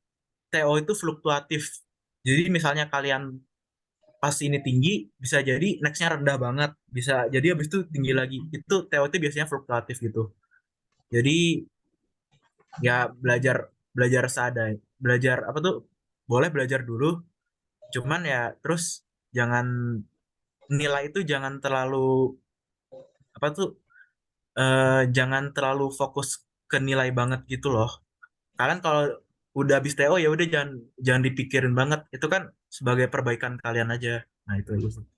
TO itu fluktuatif. Jadi misalnya kalian pas ini tinggi, bisa jadi nextnya rendah banget, bisa jadi habis itu tinggi lagi. Itu TO itu biasanya fluktuatif gitu. Jadi ya belajar belajar seadanya, belajar apa tuh, boleh belajar dulu, cuman ya terus jangan, nilai itu jangan terlalu apa tuh, jangan terlalu fokus ke nilai banget gitu loh. Kalian kalau udah habis TO ya udah, jangan jangan dipikirin banget, itu kan sebagai perbaikan kalian aja. Nah, itu aja sih.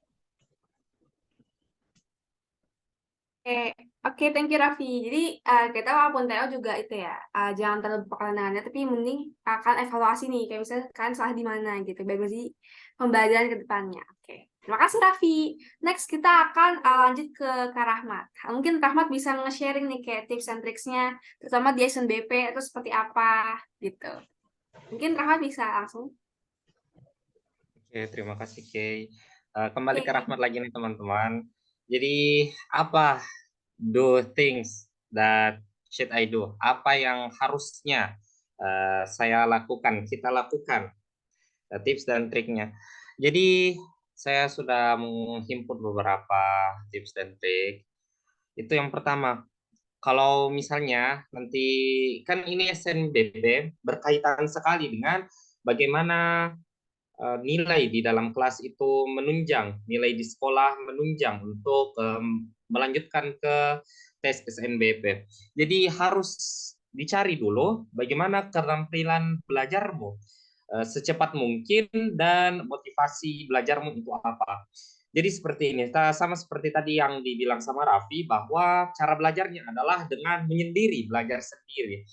Oke, oke, thank you Raffi. Jadi kita walaupun TO juga itu ya, jangan terlalu pandangannya, tapi mending akan evaluasi nih, kayak misalnya kalian salah di mana gitu, biar jadi pembelajaran ke depannya. Oke, terima kasih Raffi. Next kita akan lanjut ke Kak Rahmat. Mungkin Rahmat bisa nge-sharing nih kayak tips and tricksnya, terutama di SNBP itu seperti apa gitu. Mungkin Rahmat bisa langsung. Oke, terima kasih Kay. Kembali ke Oke. Rahmat lagi nih teman-teman. Jadi apa do things that should I do? Apa yang harusnya saya lakukan, kita lakukan, tips dan triknya. Jadi saya sudah menghimpun beberapa tips dan trik. Itu yang pertama, kalau misalnya nanti kan ini SNBP berkaitan sekali dengan bagaimana nilai di dalam kelas itu menunjang, nilai di sekolah menunjang untuk melanjutkan ke tes SNBP. Jadi harus dicari dulu bagaimana keterampilan belajarmu secepat mungkin dan motivasi belajarmu itu apa. Jadi seperti ini, sama seperti tadi yang dibilang sama Raffi bahwa cara belajarnya adalah dengan menyendiri, belajar sendiri.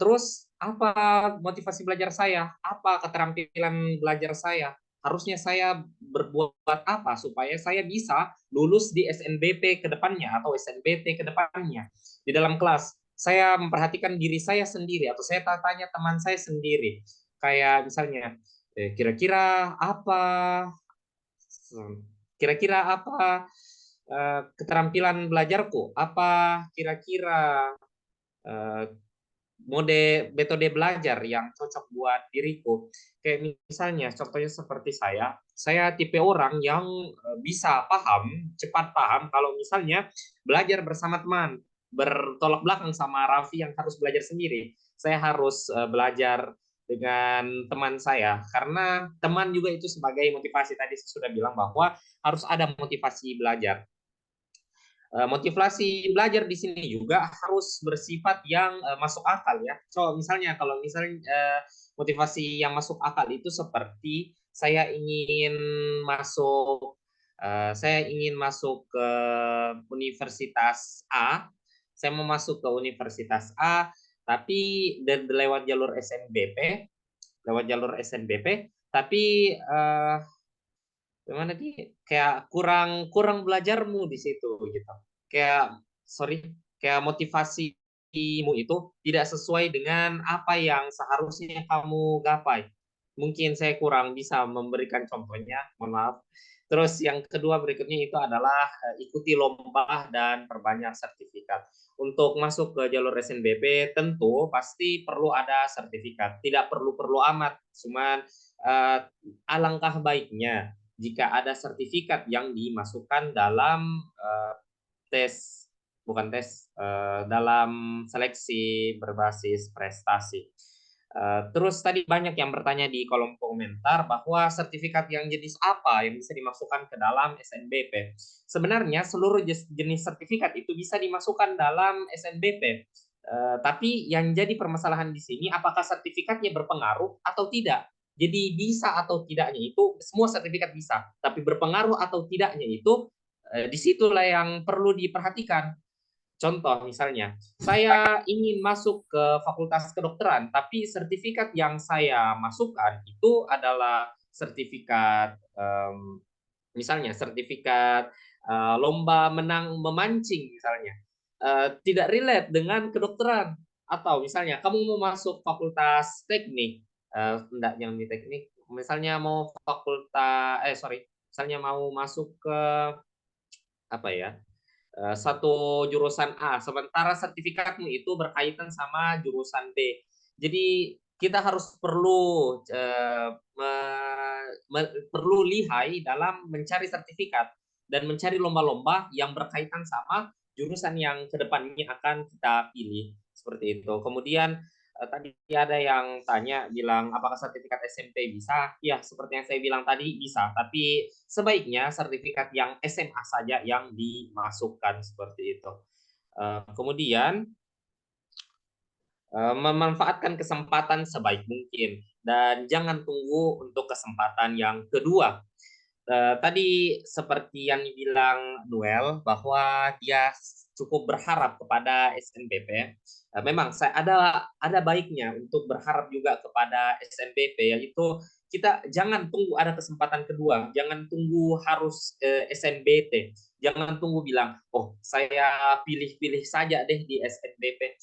Terus apa motivasi belajar saya? Apa keterampilan belajar saya? Harusnya saya berbuat apa supaya saya bisa lulus di SNBP ke depannya atau SNBT ke depannya. Di dalam kelas, saya memperhatikan diri saya sendiri atau saya tanya teman saya sendiri. Kayak misalnya, kira-kira apa kira-kira apa keterampilan belajarku? Apa kira-kira uh, metode belajar yang cocok buat diriku? Kayak misalnya, contohnya seperti saya tipe orang yang bisa paham, cepat paham kalau misalnya belajar bersama teman, bertolak belakang sama Raffi yang harus belajar sendiri. Saya harus belajar dengan teman saya karena teman juga itu sebagai motivasi. Tadi saya sudah bilang bahwa harus ada motivasi belajar. Motivasi belajar di sini juga harus bersifat yang masuk akal ya. So misalnya kalau misalnya motivasi yang masuk akal itu seperti saya ingin masuk ke universitas A, saya mau masuk ke universitas A, tapi lewat jalur SNBP, tapi Gimana kayak kurang kurang belajarmu di situ gitu. Kayak kayak motivasimu itu tidak sesuai dengan apa yang seharusnya kamu gapai. Mungkin saya kurang bisa memberikan contohnya, mohon maaf. Terus yang kedua berikutnya itu adalah ikuti lomba dan perbanyak sertifikat. Untuk masuk ke jalur SNBP tentu pasti perlu ada sertifikat. Tidak perlu-perlu amat, cuman alangkah baiknya jika ada sertifikat yang dimasukkan dalam tes, bukan tes, dalam seleksi berbasis prestasi. Terus tadi banyak yang bertanya di kolom komentar bahwa sertifikat yang jenis apa yang bisa dimasukkan ke dalam SNBP. Sebenarnya seluruh jenis sertifikat itu bisa dimasukkan dalam SNBP. Tapi yang jadi permasalahan di sini apakah sertifikatnya berpengaruh atau tidak. Jadi bisa atau tidaknya itu semua sertifikat bisa, tapi berpengaruh atau tidaknya itu disitulah yang perlu diperhatikan. Contoh misalnya, saya ingin masuk ke Fakultas Kedokteran, tapi sertifikat yang saya masukkan itu adalah sertifikat, misalnya sertifikat lomba menang memancing misalnya, tidak relate dengan kedokteran. Atau misalnya kamu mau masuk Fakultas Teknik, enggak, jangan di teknik, misalnya mau misalnya mau masuk ke apa ya, satu jurusan A, sementara sertifikatmu itu berkaitan sama jurusan B. Jadi kita harus perlu lihai dalam mencari sertifikat dan mencari lomba-lomba yang berkaitan sama jurusan yang kedepannya akan kita pilih, seperti itu. Kemudian tadi ada yang tanya bilang apakah sertifikat SMP bisa? Ya, seperti yang saya bilang tadi bisa, tapi sebaiknya sertifikat yang SMA saja yang dimasukkan, seperti itu. Kemudian memanfaatkan kesempatan sebaik mungkin dan jangan tunggu untuk kesempatan yang kedua. Tadi seperti yang dibilang Noel bahwa dia cukup berharap kepada SNBP. Memang ada baiknya untuk berharap juga kepada SNBP, yaitu kita jangan tunggu ada kesempatan kedua, jangan tunggu harus SNBT, jangan tunggu bilang, oh saya pilih-pilih saja deh di SNBP.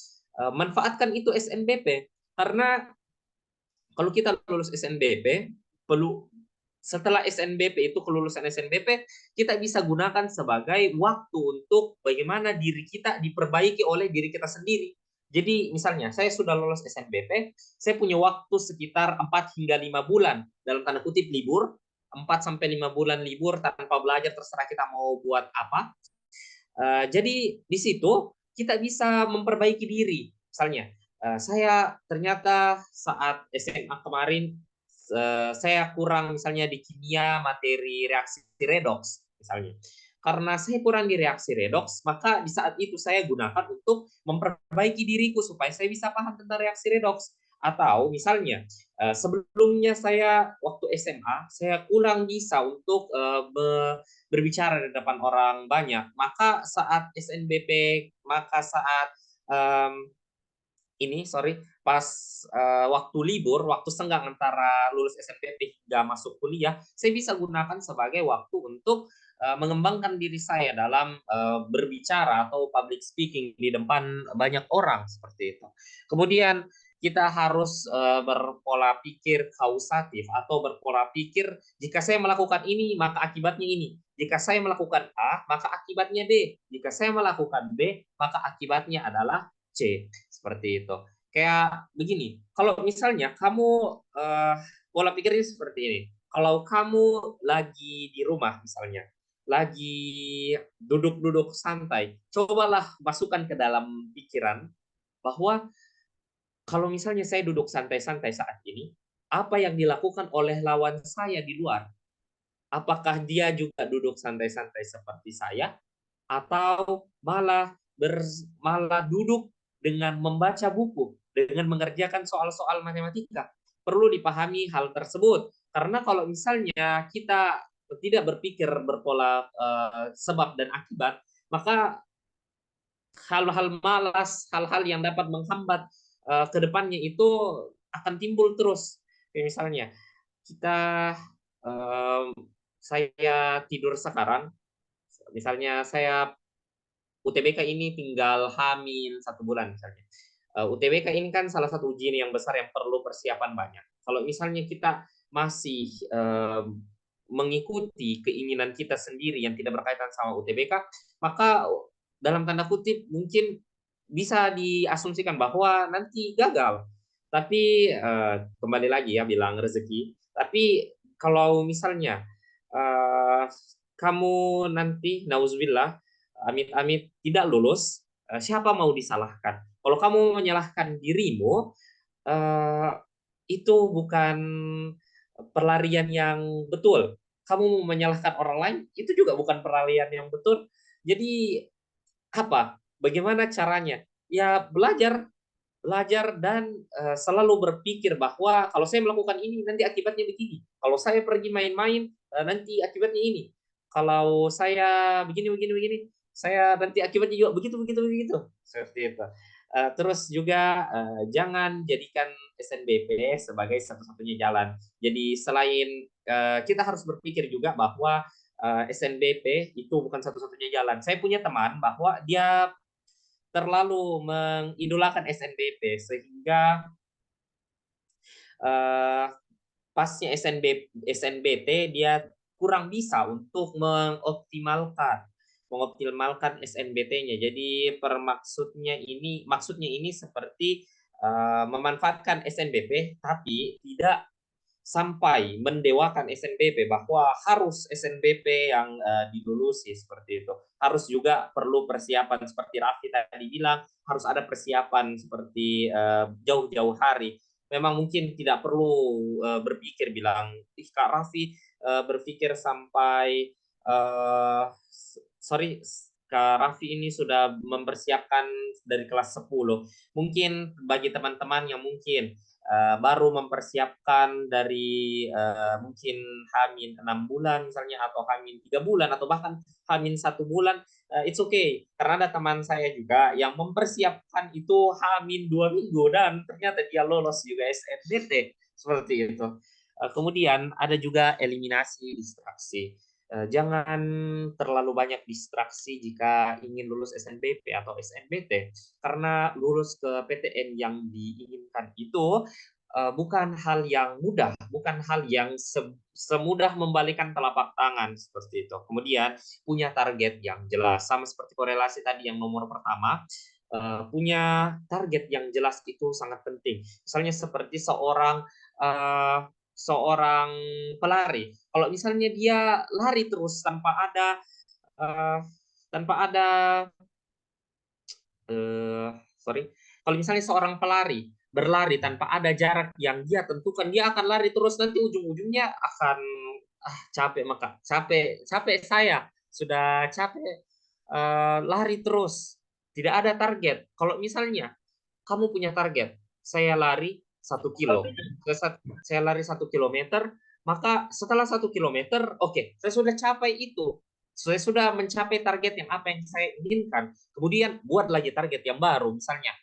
Manfaatkan itu SNBP, karena kalau kita lulus SNBP, setelah SNBP itu kelulusan SNBP, kita bisa gunakan sebagai waktu untuk bagaimana diri kita diperbaiki oleh diri kita sendiri. Jadi misalnya saya sudah lulus SNBP, saya punya waktu sekitar 4 hingga 5 bulan, dalam tanda kutip libur, 4 sampai 5 bulan libur tanpa belajar, terserah kita mau buat apa. Jadi di situ kita bisa memperbaiki diri. Misalnya, saya ternyata saat SMA kemarin saya kurang misalnya di kimia materi reaksi redoks misalnya. Karena saya kurang di reaksi redoks, maka di saat itu saya gunakan untuk memperbaiki diriku supaya saya bisa paham tentang reaksi redoks. Atau misalnya sebelumnya saya waktu SMA saya kurang bisa untuk berbicara di depan orang banyak, maka saat SNBP, pas waktu libur, waktu senggang antara lulus SNBP hingga masuk kuliah, saya bisa gunakan sebagai waktu untuk mengembangkan diri saya dalam berbicara atau public speaking di depan banyak orang, seperti itu. Kemudian kita harus berpola pikir kausatif atau berpola pikir jika saya melakukan ini maka akibatnya ini. Jika saya melakukan A maka akibatnya B. Jika saya melakukan B maka akibatnya adalah C. Seperti itu. Kayak begini, kalau misalnya kamu pola pikirnya seperti ini. Kalau kamu lagi di rumah misalnya, lagi duduk-duduk santai, cobalah masukkan ke dalam pikiran bahwa kalau misalnya saya duduk santai-santai saat ini, apa yang dilakukan oleh lawan saya di luar? Apakah dia juga duduk santai-santai seperti saya? Atau malah duduk dengan membaca buku, dengan mengerjakan soal-soal matematika? Perlu dipahami hal tersebut. Karena kalau misalnya kita tidak berpikir berpola sebab dan akibat, maka hal-hal malas, hal-hal yang dapat menghambat ke depannya itu akan timbul terus. Kayak misalnya kita saya tidur sekarang, misalnya saya UTBK ini tinggal hamil 1 bulan misalnya. UTBK ini kan salah satu ujian yang besar yang perlu persiapan banyak. Kalau misalnya kita masih mengikuti keinginan kita sendiri yang tidak berkaitan sama UTBK, maka dalam tanda kutip mungkin bisa diasumsikan bahwa nanti gagal. Tapi kembali lagi ya bilang rezeki. Tapi kalau misalnya kamu nanti nauzubillah amit-amit tidak lulus, siapa mau disalahkan? Kalau kamu menyalahkan dirimu, itu bukan pelarian yang betul. Kamu menyalahkan orang lain, itu juga bukan pelarian yang betul. Jadi apa? Bagaimana caranya? Ya belajar, belajar dan selalu berpikir bahwa kalau saya melakukan ini nanti akibatnya begini. Kalau saya pergi main-main nanti akibatnya ini. Kalau saya begini, saya nanti akibatnya juga begitu. Seperti itu. Terus juga jangan jadikan SNBP sebagai satu-satunya jalan. Jadi selain kita harus berpikir juga bahwa SNBP itu bukan satu-satunya jalan. Saya punya teman bahwa dia terlalu mengidolakan SNBP sehingga pasnya SNBT dia kurang bisa untuk mengoptimalkan SNBT-nya. Jadi maksudnya ini seperti memanfaatkan SNBP tapi tidak sampai mendewakan SNBP bahwa harus SNBP yang dilulusi seperti itu. Harus juga perlu persiapan seperti Raffi tadi bilang, harus ada persiapan seperti jauh-jauh hari. Memang mungkin tidak perlu berpikir bilang, Kak Raffi berpikir sampai sorry Kak Raffi ini sudah mempersiapkan dari kelas 10. Mungkin bagi teman-teman yang mungkin baru mempersiapkan dari mungkin Hamin 6 bulan misalnya atau Hamin 3 bulan atau bahkan Hamin 1 bulan, it's okay karena ada teman saya juga yang mempersiapkan itu Hamin 2 minggu dan ternyata dia lolos juga SNBT seperti itu. Kemudian ada juga eliminasi distraksi. Jangan terlalu banyak distraksi jika ingin lulus SNBP atau SNBT karena lulus ke PTN yang diinginkan itu bukan hal yang mudah, bukan hal yang semudah membalikan telapak tangan seperti itu. Kemudian punya target yang jelas, sama seperti korelasi tadi yang nomor pertama, punya target yang jelas itu sangat penting. Misalnya seperti seorang pelari, kalau misalnya dia lari terus tanpa ada kalau misalnya seorang pelari berlari tanpa ada jarak yang dia tentukan, dia akan lari terus, nanti ujung-ujungnya akan capek. Maka capek saya sudah capek lari terus, tidak ada target. Kalau misalnya kamu punya target, saya lari 1 kilo, saya lari 1 kilometer, maka setelah 1 kilometer, oke, saya sudah capai itu, saya sudah mencapai target yang apa yang saya inginkan. Kemudian buat lagi target yang baru, misalnya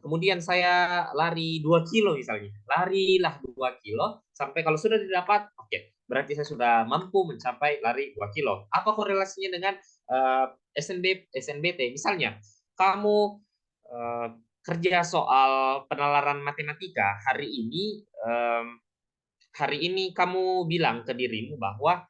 kemudian saya lari 2 kilo misalnya, larilah 2 kilo sampai kalau sudah didapat, oke, berarti saya sudah mampu mencapai lari 2 kilo. Apa korelasinya dengan SNBT? Misalnya kamu kerja soal penalaran matematika hari ini kamu bilang ke dirimu bahwa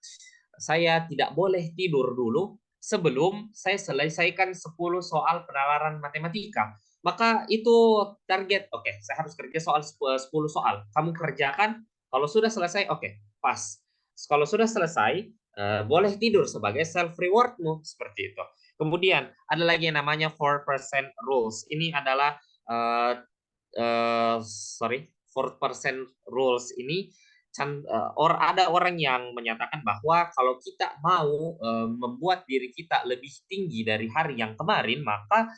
saya tidak boleh tidur dulu sebelum saya selesaikan 10 soal penalaran matematika. Maka itu target, oke, saya harus kerja soal 10 soal. Kamu kerjakan, kalau sudah selesai, oke, pas. Kalau sudah selesai, boleh tidur sebagai self rewardmu seperti itu. Kemudian ada lagi yang namanya 4% rules. Ini adalah 4% rules ini ada orang yang menyatakan bahwa kalau kita mau membuat diri kita lebih tinggi dari hari yang kemarin, maka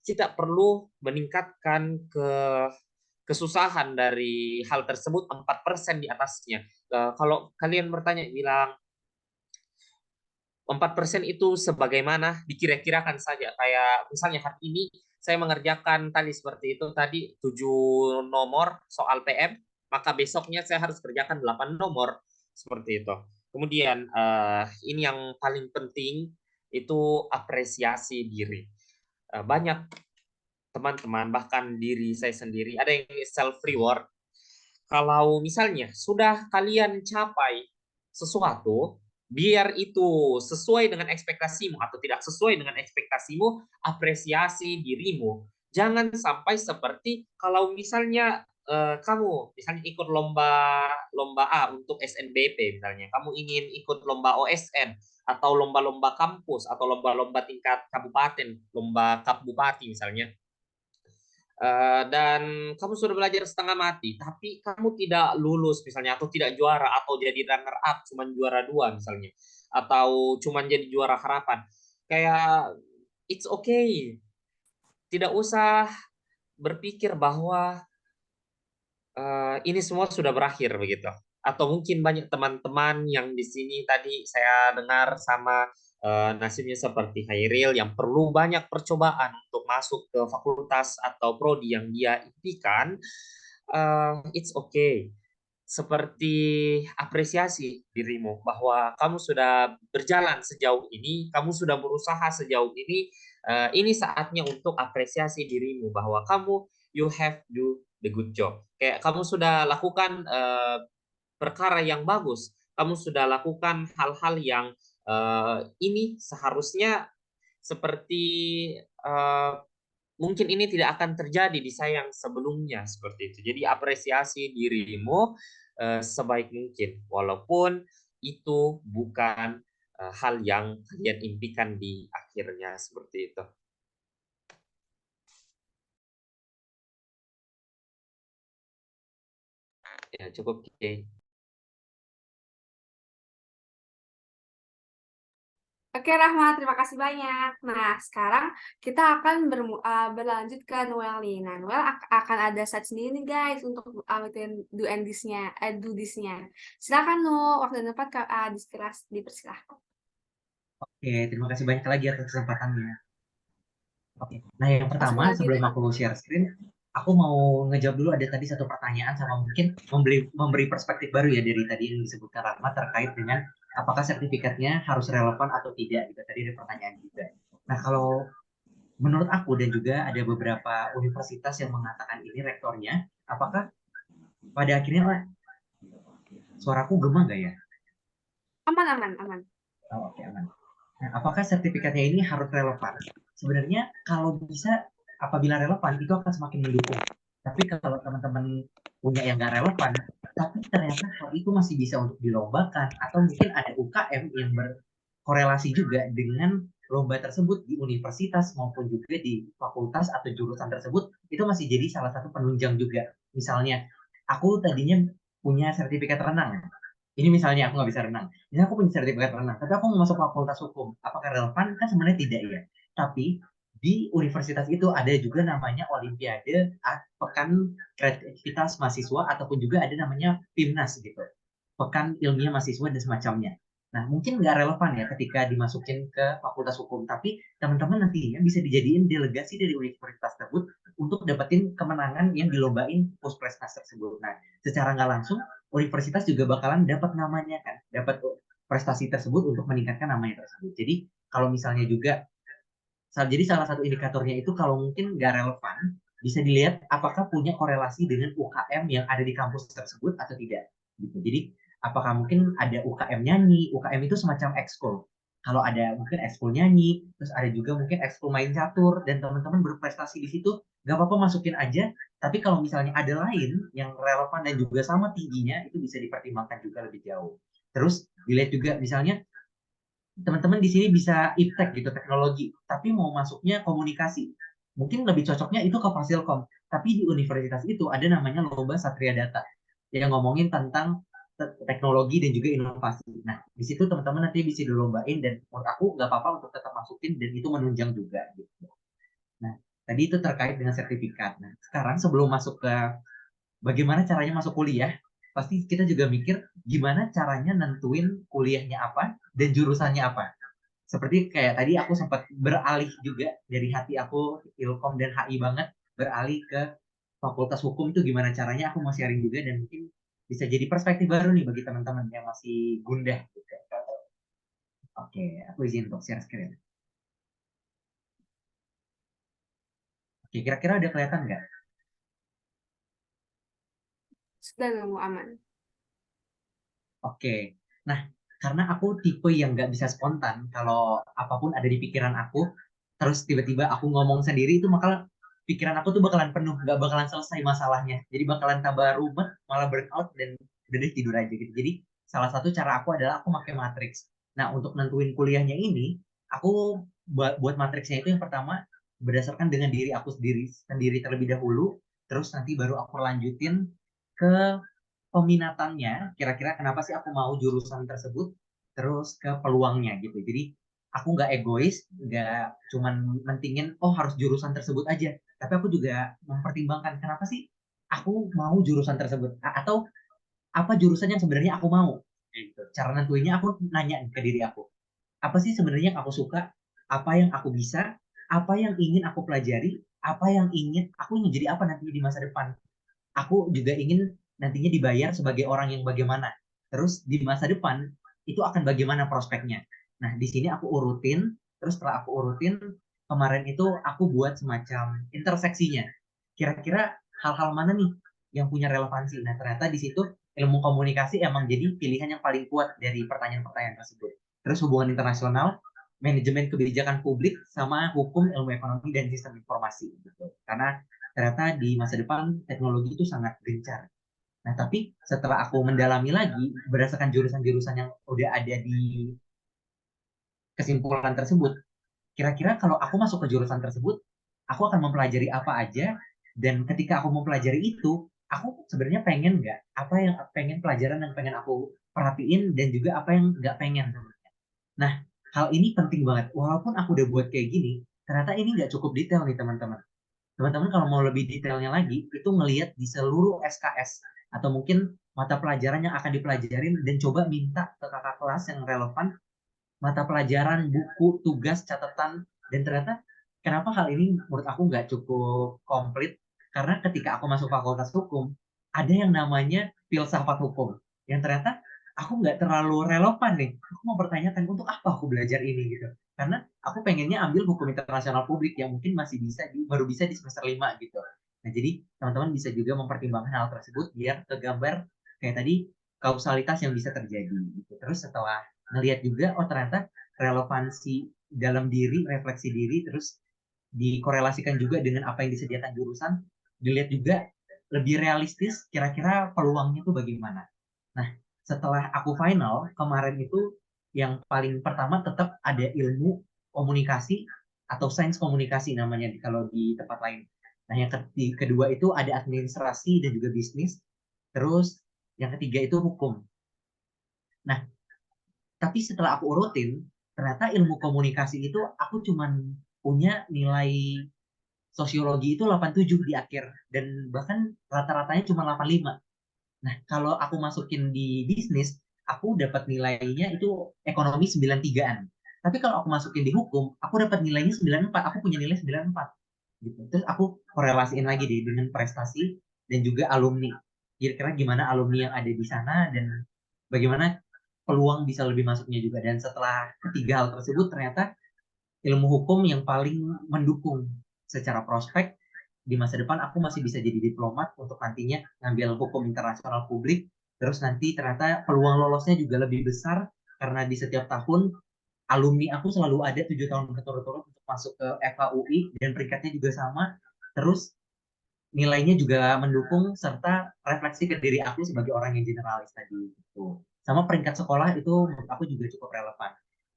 kita perlu meningkatkan kesusahan dari hal tersebut 4% di atasnya. Kalau kalian bertanya bilang 4% itu sebagaimana, dikira-kirakan saja. Kayak misalnya hari ini saya mengerjakan tadi seperti itu, tadi 7 nomor soal PM, maka besoknya saya harus kerjakan 8 nomor seperti itu. Kemudian ini yang paling penting itu apresiasi diri. Banyak teman-teman, bahkan diri saya sendiri, ada yang self reward. Kalau misalnya sudah kalian capai sesuatu, biar itu sesuai dengan ekspektasimu atau tidak sesuai dengan ekspektasimu, apresiasi dirimu. Jangan sampai seperti kalau misalnya kamu misalnya ikut lomba A untuk SNBP misalnya, kamu ingin ikut lomba OSN atau lomba-lomba kampus atau lomba-lomba tingkat kabupaten, lomba Kap Bupati misalnya. Dan kamu sudah belajar setengah mati, tapi kamu tidak lulus misalnya, atau tidak juara, atau jadi runner up, cuma juara 2 misalnya, atau cuma jadi juara harapan. Kayak it's okay, tidak usah berpikir bahwa ini semua sudah berakhir begitu. Atau mungkin banyak teman-teman yang di sini tadi saya dengar sama nasibnya seperti Hairil yang perlu banyak percobaan untuk masuk ke fakultas atau prodi yang dia impikan. It's okay. Seperti apresiasi dirimu bahwa kamu sudah berjalan sejauh ini, kamu sudah berusaha sejauh ini. Ini saatnya untuk apresiasi dirimu bahwa kamu you have do the good job. Kayak kamu sudah lakukan perkara yang bagus, kamu sudah lakukan hal-hal yang ini seharusnya seperti mungkin ini tidak akan terjadi di saya yang sebelumnya seperti itu. Jadi apresiasi dirimu sebaik mungkin, walaupun itu bukan hal yang kalian impikan di akhirnya seperti itu. Ya cukup. Oke, Rahmat, terima kasih banyak. Nah, sekarang kita akan berlanjut ke Noel nih. Nah, Noel akan ada set sendiri nih, guys, untuk do and this-nya, do this-nya. Silakan, Noel, waktu dan tempat dipersilahkan. Oke, terima kasih banyak lagi atas kesempatannya. Oke, nah yang pertama sebelum aku share screen, aku mau ngejawab dulu, ada tadi satu pertanyaan sama mungkin memberi perspektif baru ya dari tadi yang disebutkan Rahmat terkait dengan apakah sertifikatnya harus relevan atau tidak gitu. Tadi ada pertanyaan juga. Nah, kalau menurut aku dan juga ada beberapa universitas yang mengatakan ini rektornya, apakah pada akhirnya suaraku gema nggak ya? Aman. Oh, oke, aman. Nah, apakah sertifikatnya ini harus relevan? Sebenarnya kalau bisa, apabila relevan itu akan semakin mendukung. Tapi kalau teman-teman punya yang nggak relevan, tapi ternyata hal itu masih bisa untuk dilombakan, atau mungkin ada UKM yang berkorelasi juga dengan lomba tersebut di universitas maupun juga di fakultas atau jurusan tersebut, itu masih jadi salah satu penunjang juga. Misalnya, aku tadinya punya sertifikat renang. Ini misalnya aku nggak bisa renang. Ini aku punya sertifikat renang, tapi aku mau masuk fakultas hukum. Apakah relevan? Kan sebenarnya tidak ya. Tapi di universitas itu ada juga namanya Olimpiade Pekan Kreativitas Mahasiswa ataupun juga ada namanya PIMNAS gitu. Pekan Ilmiah Mahasiswa dan semacamnya. Nah, mungkin nggak relevan ya ketika dimasukin ke fakultas hukum, tapi teman-teman nantinya bisa dijadiin delegasi dari universitas tersebut untuk dapetin kemenangan yang dilombain Puspresnas tersebut. Nah, secara nggak langsung universitas juga bakalan dapat namanya kan, dapat prestasi tersebut untuk meningkatkan namanya tersebut. Jadi kalau misalnya juga, jadi salah satu indikatornya itu kalau mungkin nggak relevan, bisa dilihat apakah punya korelasi dengan UKM yang ada di kampus tersebut atau tidak. Gitu. Jadi apakah mungkin ada UKM nyanyi, UKM itu semacam ekskul. Kalau ada mungkin ekskul nyanyi, terus ada juga mungkin ekskul main catur, dan teman-teman berprestasi di situ, nggak apa-apa masukin aja. Tapi kalau misalnya ada lain yang relevan dan juga sama tingginya, itu bisa dipertimbangkan juga lebih jauh. Terus dilihat juga misalnya teman-teman di sini bisa iptek gitu, teknologi, tapi mau masuknya komunikasi. Mungkin lebih cocoknya itu ke Fasilkom. Tapi di universitas itu ada namanya lomba Satria Data yang ngomongin tentang teknologi dan juga inovasi. Nah, di situ teman-teman nanti bisa dilombain dan menurut aku nggak apa-apa untuk tetap masukin dan itu menunjang juga gitu. Nah, tadi itu terkait dengan sertifikat. Nah, sekarang sebelum masuk ke bagaimana caranya masuk kuliah, pasti kita juga mikir gimana caranya nentuin kuliahnya apa dan jurusannya apa. Seperti kayak tadi aku sempat beralih juga dari hati aku Ilkom dan HI banget, beralih ke Fakultas Hukum, itu gimana caranya, aku mau sharing juga dan mungkin bisa jadi perspektif baru nih bagi teman-teman yang masih gundah gitu. Oke, aku izin untuk share screen. Oke, kira-kira udah kelihatan nggak? Sudah nunggu aman. Oke, nah karena aku tipe yang nggak bisa spontan, kalau apapun ada di pikiran aku, terus tiba-tiba aku ngomong sendiri itu maka pikiran aku tuh bakalan penuh, nggak bakalan selesai masalahnya. Jadi bakalan tambah rumet, malah burnout dan udah deh tidur aja gitu. Jadi salah satu cara aku adalah aku pakai matriks. Nah untuk nentuin kuliahnya ini, aku buat matriksnya itu yang pertama berdasarkan dengan diri aku sendiri terlebih dahulu, terus nanti baru aku lanjutin ke peminatannya, kira-kira kenapa sih aku mau jurusan tersebut, terus ke peluangnya gitu. Jadi aku nggak egois, nggak cuman mentingin oh harus jurusan tersebut aja, tapi aku juga mempertimbangkan kenapa sih aku mau jurusan tersebut atau apa jurusan yang sebenarnya aku mau. Gitu. Cara nentuinnya aku nanya ke diri aku, apa sih sebenarnya yang aku suka, apa yang aku bisa, apa yang ingin aku pelajari, apa yang ingin aku ingin jadi apa nanti di masa depan, aku juga ingin nantinya dibayar sebagai orang yang bagaimana. Terus di masa depan itu akan bagaimana prospeknya. Nah, di sini aku urutin, terus setelah aku urutin, kemarin itu aku buat semacam interseksinya. Kira-kira hal-hal mana nih yang punya relevansi. Nah, ternyata di situ ilmu komunikasi emang jadi pilihan yang paling kuat dari pertanyaan-pertanyaan tersebut. Terus hubungan internasional, manajemen kebijakan publik, sama hukum, ilmu ekonomi, dan sistem informasi. Gitu. Karena ternyata di masa depan teknologi itu sangat gencar. Nah, tapi setelah aku mendalami lagi berdasarkan jurusan-jurusan yang udah ada di kesimpulan tersebut, kira-kira kalau aku masuk ke jurusan tersebut, aku akan mempelajari apa aja, dan ketika aku mempelajari itu, aku sebenarnya pengen nggak, apa yang pengen pelajaran yang pengen aku perhatiin, dan juga apa yang nggak pengen. Nah, hal ini penting banget. Walaupun aku udah buat kayak gini, ternyata ini nggak cukup detail nih teman-teman. Teman-teman kalau mau lebih detailnya lagi, itu ngelihat di seluruh SKS atau mungkin mata pelajaran yang akan dipelajarin dan coba minta ke kakak kelas yang relevan mata pelajaran, buku, tugas, catatan, dan ternyata kenapa hal ini menurut aku nggak cukup komplit, karena ketika aku masuk fakultas hukum, ada yang namanya filsafat hukum, yang ternyata aku nggak terlalu relevan nih. Aku mau pertanyakan untuk apa aku belajar ini gitu. Karena aku pengennya ambil hukum internasional publik yang mungkin masih baru bisa di semester 5 gitu. Nah, jadi teman-teman bisa juga mempertimbangkan hal tersebut biar kegambar kayak tadi kausalitas yang bisa terjadi gitu. Terus setelah ngelihat juga oh ternyata relevansi dalam diri, refleksi diri, terus dikorelasikan juga dengan apa yang disediakan jurusan, dilihat juga lebih realistis kira-kira peluangnya tuh bagaimana. Nah, setelah aku final kemarin itu yang paling pertama tetap ada ilmu komunikasi atau sains komunikasi namanya kalau di tempat lain. Nah, yang kedua itu ada administrasi dan juga bisnis. Terus yang ketiga itu hukum. Nah, tapi setelah aku urutin, ternyata ilmu komunikasi itu aku cuman punya nilai sosiologi itu 87 di akhir. Dan bahkan rata-ratanya cuma 85. Nah, kalau aku masukin di bisnis, aku dapat nilainya itu ekonomi 93-an. Tapi kalau aku masukin di hukum, aku dapat nilainya 94. Aku punya nilai 94. Gitu. Terus aku korelasiin lagi deh dengan prestasi dan juga alumni. Kira-kira gimana alumni yang ada di sana dan bagaimana peluang bisa lebih masuknya juga. Dan setelah ketiga hal tersebut, ternyata ilmu hukum yang paling mendukung secara prospek di masa depan aku masih bisa jadi diplomat untuk nantinya ngambil hukum internasional publik. Terus nanti ternyata peluang lolosnya juga lebih besar karena di setiap tahun alumni aku selalu ada 7 tahun berturut-turut untuk masuk ke FHUI dan peringkatnya juga sama. Terus nilainya juga mendukung serta refleksi ke diri aku sebagai orang yang generalis tadi gitu. Sama peringkat sekolah itu menurut aku juga cukup relevan.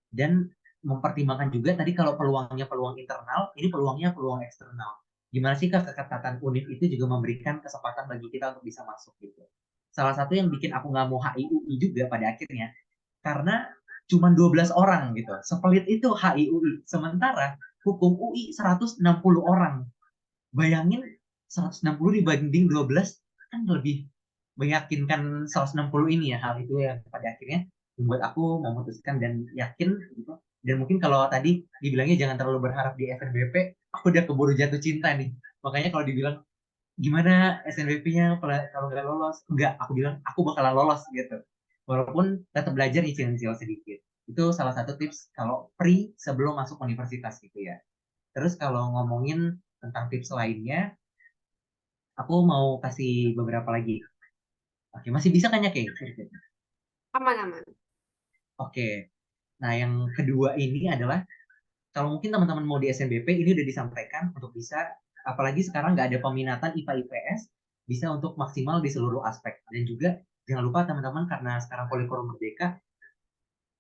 Dan mempertimbangkan juga tadi kalau peluangnya peluang internal, ini peluangnya peluang eksternal. Gimana sih Kak keketatan UNIF itu juga memberikan kesempatan bagi kita untuk bisa masuk gitu. Salah satu yang bikin aku nggak mau HIUI juga pada akhirnya, karena cuma 12 orang gitu. Sepelit itu HIUI. Sementara hukum UI 160 orang. Bayangin 160 dibanding 12 kan lebih meyakinkan 160 ini ya, hal itu yang pada akhirnya membuat aku memutuskan dan yakin gitu. Dan mungkin kalau tadi dibilangnya jangan terlalu berharap di SNBP, aku udah keburu jatuh cinta nih. Makanya kalau dibilang gimana SNBP-nya kalau nggak lolos, enggak, aku bilang aku bakalan lolos gitu. Walaupun tetap belajar nyicil-nyicil sedikit. Itu salah satu tips kalau pre sebelum masuk universitas gitu ya. Terus kalau ngomongin tentang tips lainnya, aku mau kasih beberapa lagi. Oke, masih bisa kan ya, Kay? Aman-aman. Oke. Nah, yang kedua ini adalah kalau mungkin teman-teman mau di SNBP ini udah disampaikan untuk bisa, apalagi sekarang nggak ada peminatan IPA IPS, bisa untuk maksimal di seluruh aspek. Dan juga jangan lupa teman-teman, karena sekarang kurikulum merdeka,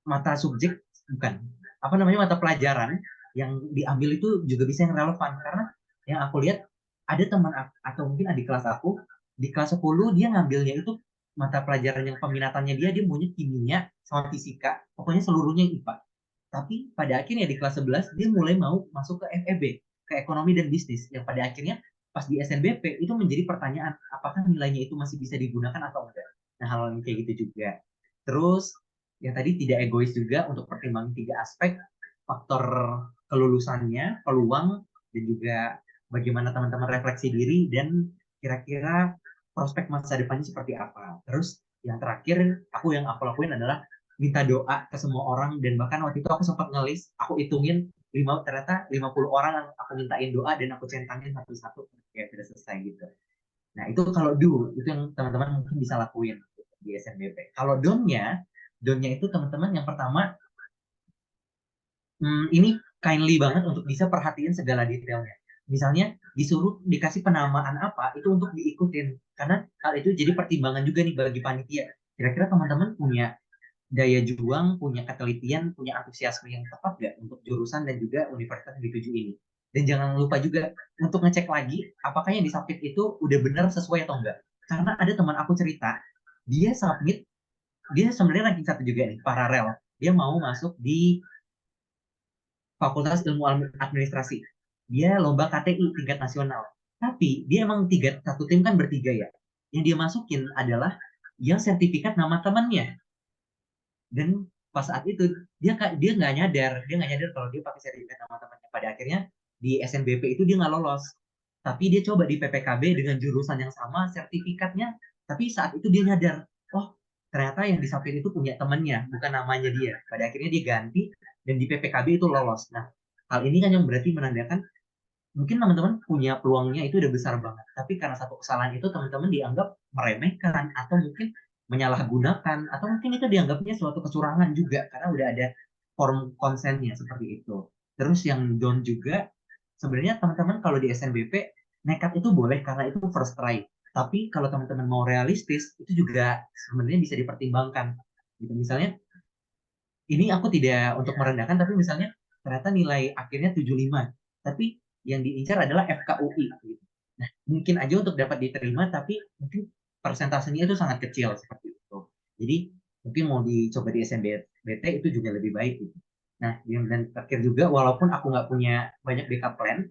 mata subjek bukan apa namanya, mata pelajaran yang diambil itu juga bisa yang relevan. Karena yang aku lihat ada teman atau mungkin adik kelas aku di kelas 10 dia ngambilnya itu mata pelajaran yang peminatannya dia maunya kimia sama fisika, pokoknya seluruhnya IPA. Tapi pada akhirnya di kelas 11 dia mulai mau masuk ke FEB, ke ekonomi dan bisnis, yang pada akhirnya pas di SNBP itu menjadi pertanyaan apakah nilainya itu masih bisa digunakan atau enggak. Nah, hal yang kayak gitu juga. Terus yang tadi tidak egois juga untuk pertimbangan 3 aspek, faktor kelulusannya, peluang, dan juga bagaimana teman-teman refleksi diri dan kira-kira prospek masa depannya seperti apa. Terus yang terakhir yang aku lakuin adalah minta doa ke semua orang, dan bahkan waktu itu aku sempat ngelis, aku hitungin ternyata 50 orang yang aku mintain doa dan aku centangin satu-satu kayak sudah selesai gitu. Nah, itu kalau itu yang teman-teman mungkin bisa lakuin di SNBP. Kalau donnya itu teman-teman yang pertama, ini kindly banget untuk bisa perhatiin segala detailnya. Misalnya disuruh dikasih penamaan apa, itu untuk diikutin. Karena hal itu jadi pertimbangan juga nih bagi panitia. Kira-kira teman-teman punya daya juang, punya ketelitian, punya antusiasme yang tepat nggak untuk jurusan dan juga universitas yang dituju ini. Dan jangan lupa juga untuk ngecek lagi apakah yang disubmit itu udah benar sesuai atau enggak. Karena ada teman aku cerita, dia submit, dia sebenarnya ranking 1 juga nih, paralel. Dia mau masuk di Fakultas Ilmu Administrasi. Dia lomba KTI tingkat nasional. Tapi dia emang satu tim kan bertiga ya. Yang dia masukin adalah yang sertifikat nama temannya. Dan pas saat itu dia nggak nyadar kalau dia pakai sertifikat nama temannya. Pada akhirnya di SNBP itu dia nggak lolos. Tapi dia coba di PPKB dengan jurusan yang sama, sertifikatnya. Tapi saat itu dia nyadar, oh ternyata yang disapin itu punya temannya, bukan namanya dia. Pada akhirnya dia ganti dan di PPKB itu lolos. Nah, hal ini kan yang berarti menandakan mungkin teman-teman punya peluangnya itu udah besar banget. Tapi karena satu kesalahan itu teman-teman dianggap meremehkan atau mungkin menyalahgunakan atau mungkin itu dianggapnya suatu kecurangan juga karena udah ada form konsennya seperti itu. Terus yang down juga sebenarnya teman-teman kalau di SNBP nekat itu boleh karena itu first try. Tapi kalau teman-teman mau realistis itu juga sebenarnya bisa dipertimbangkan. Gitu. Misalnya ini aku tidak untuk merendahkan, tapi misalnya ternyata nilai akhirnya 75, tapi yang diincar adalah FKUI. Gitu. Nah, mungkin aja untuk dapat diterima, tapi mungkin persentasenya itu sangat kecil seperti itu. Jadi mungkin mau dicoba di SNBT itu juga lebih baik. Gitu. Nah, yang dan terakhir juga, walaupun aku nggak punya banyak backup plan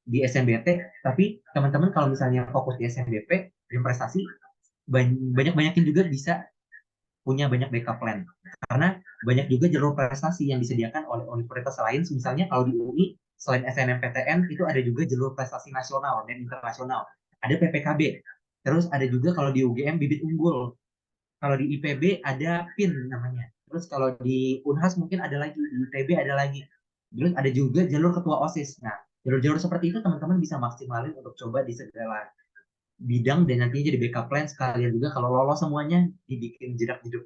di SNBT, tapi teman-teman kalau misalnya fokus di SNBP dan prestasi, banyak-banyakin juga bisa punya banyak backup plan. Karena banyak juga jalur prestasi yang disediakan oleh universitas lain. Misalnya kalau di UI, selain SNMPTN, itu ada juga jalur prestasi nasional dan internasional. Ada PPKB. Terus ada juga kalau di UGM bibit unggul. Kalau di IPB ada PIN namanya. Terus kalau di Unhas mungkin ada lagi, di ITB ada lagi. Terus ada juga jalur ketua OSIS. Nah, jalur-jalur seperti itu teman-teman bisa maksimalin untuk coba di segala bidang dan nantinya jadi backup plan sekalian juga kalau lolos semuanya dibikin jedak-jeduk.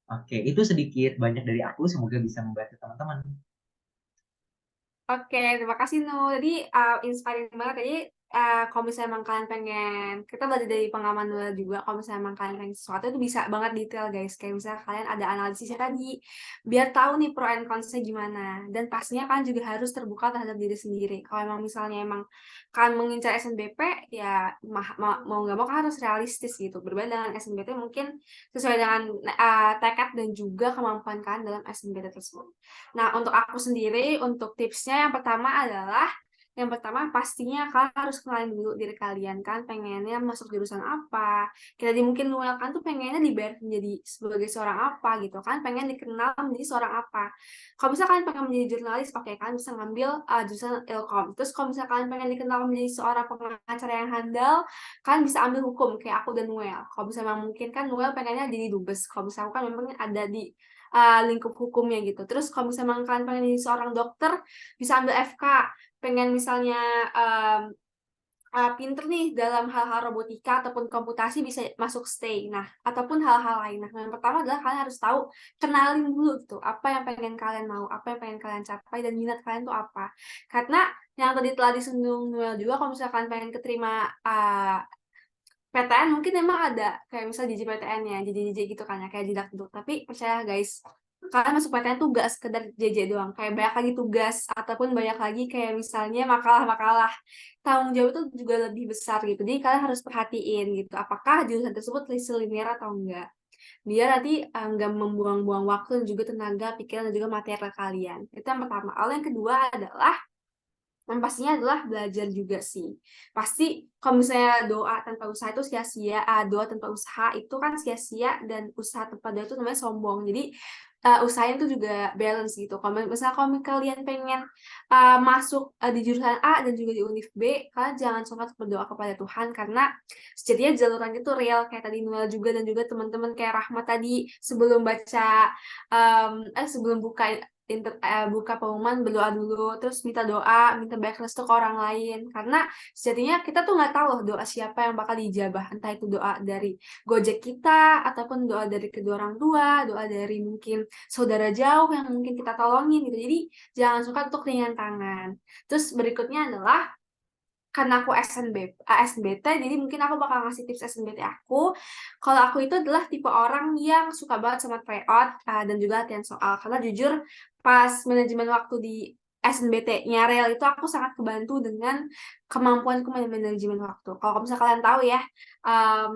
Oke, itu sedikit banyak dari aku, semoga bisa membantu teman-teman. Oke, terima kasih Nu. Jadi inspiring banget. Jadi kalau misalnya emang kalian pengen, kita belajar dari pengalaman dulu juga. Kalau misalnya emang kalian pengen sesuatu itu bisa banget detail guys. Kayak misalnya kalian ada analisisnya tadi, biar tahu nih pro and cons-nya gimana. Dan pastinya kalian juga harus terbuka terhadap diri sendiri. Kalau emang misalnya emang kalian mengincar SNBP, ya mau nggak mau kalian harus realistis gitu. Berbeda dengan SNBP mungkin sesuai dengan tekad dan juga kemampuan kalian dalam SNBP tersebut. Nah, untuk aku sendiri, untuk tipsnya yang pertama adalah Yang pertama pastinya kalian harus kenalin dulu diri kalian kan, pengennya masuk jurusan apa. Kita di mungkin Noel kan tuh pengennya dibayar menjadi sebagai seorang apa gitu kan, pengen dikenal menjadi seorang apa. Kalau misalkan pengen menjadi jurnalis, oke kan bisa ngambil jurusan Ilkom. Terus kalau misalkan kalian pengen dikenal menjadi seorang pengacara yang handal, kalian bisa ambil hukum kayak aku dan Noel. Kalau misalnya mungkin kan Noel pengennya jadi dubes. Kalau misalkan kan memang ada di lingkup hukumnya gitu. Terus kalau misalnya kalian pengen jadi seorang dokter, bisa ambil FK. Pengen misalnya pinter nih dalam hal-hal robotika ataupun komputasi, bisa masuk STAY. Nah, ataupun hal-hal lain. Nah, yang pertama adalah kalian harus tahu, kenalin dulu tuh apa yang pengen kalian mau, apa yang pengen kalian capai, dan minat kalian tuh apa. Karena yang tadi telah disinggung Noel juga, kalau misalkan pengen keterima PTN, mungkin emang ada kayak misal JJ-PTN ya, JJ-JJ gitu kan ya, kayak Didakduk. Tapi percaya guys, kalian masuk PTN tuh gak sekedar JJ doang, kayak banyak lagi tugas, ataupun banyak lagi kayak misalnya makalah-makalah. Tanggung jawab itu juga lebih besar gitu. Jadi kalian harus perhatiin gitu, apakah jurusan tersebut linear atau enggak. Biar nanti nggak membuang-buang waktu dan juga tenaga, pikiran, dan juga materi kalian. Itu yang pertama. Lalu yang kedua adalah yang pastinya adalah belajar juga sih. Pasti kalau misalnya doa tanpa usaha itu sia-sia, doa tanpa usaha itu kan sia-sia, dan usaha tanpa doa itu namanya sombong. Jadi usahain tuh juga balance gitu. Kalau misalnya kalau kalian pengen masuk di jurusan A dan juga di univ B, kalian jangan suka berdoa kepada Tuhan, karena sejatinya jalurannya tuh real, kayak tadi Noel juga dan juga teman-teman kayak Rahmat tadi sebelum baca sebelum buka pengumuman, berdoa dulu, terus minta doa, minta baik restu ke orang lain. Karena sejatinya kita tuh nggak tahu loh doa siapa yang bakal dijabah, entah itu doa dari Gojek kita, ataupun doa dari kedua orang tua, doa dari mungkin saudara jauh yang mungkin kita tolongin gitu. Jadi jangan suka untuk ringan tangan. Terus berikutnya adalah, karena aku SNBT, jadi mungkin aku bakal ngasih tips SNBT aku. Kalau aku itu adalah tipe orang yang suka banget sama tryout dan juga latihan soal. Karena jujur, pas manajemen waktu di SNBT-nya real itu, aku sangat kebantu dengan kemampuanku manajemen waktu. Kalau misalnya kalian tahu ya, um,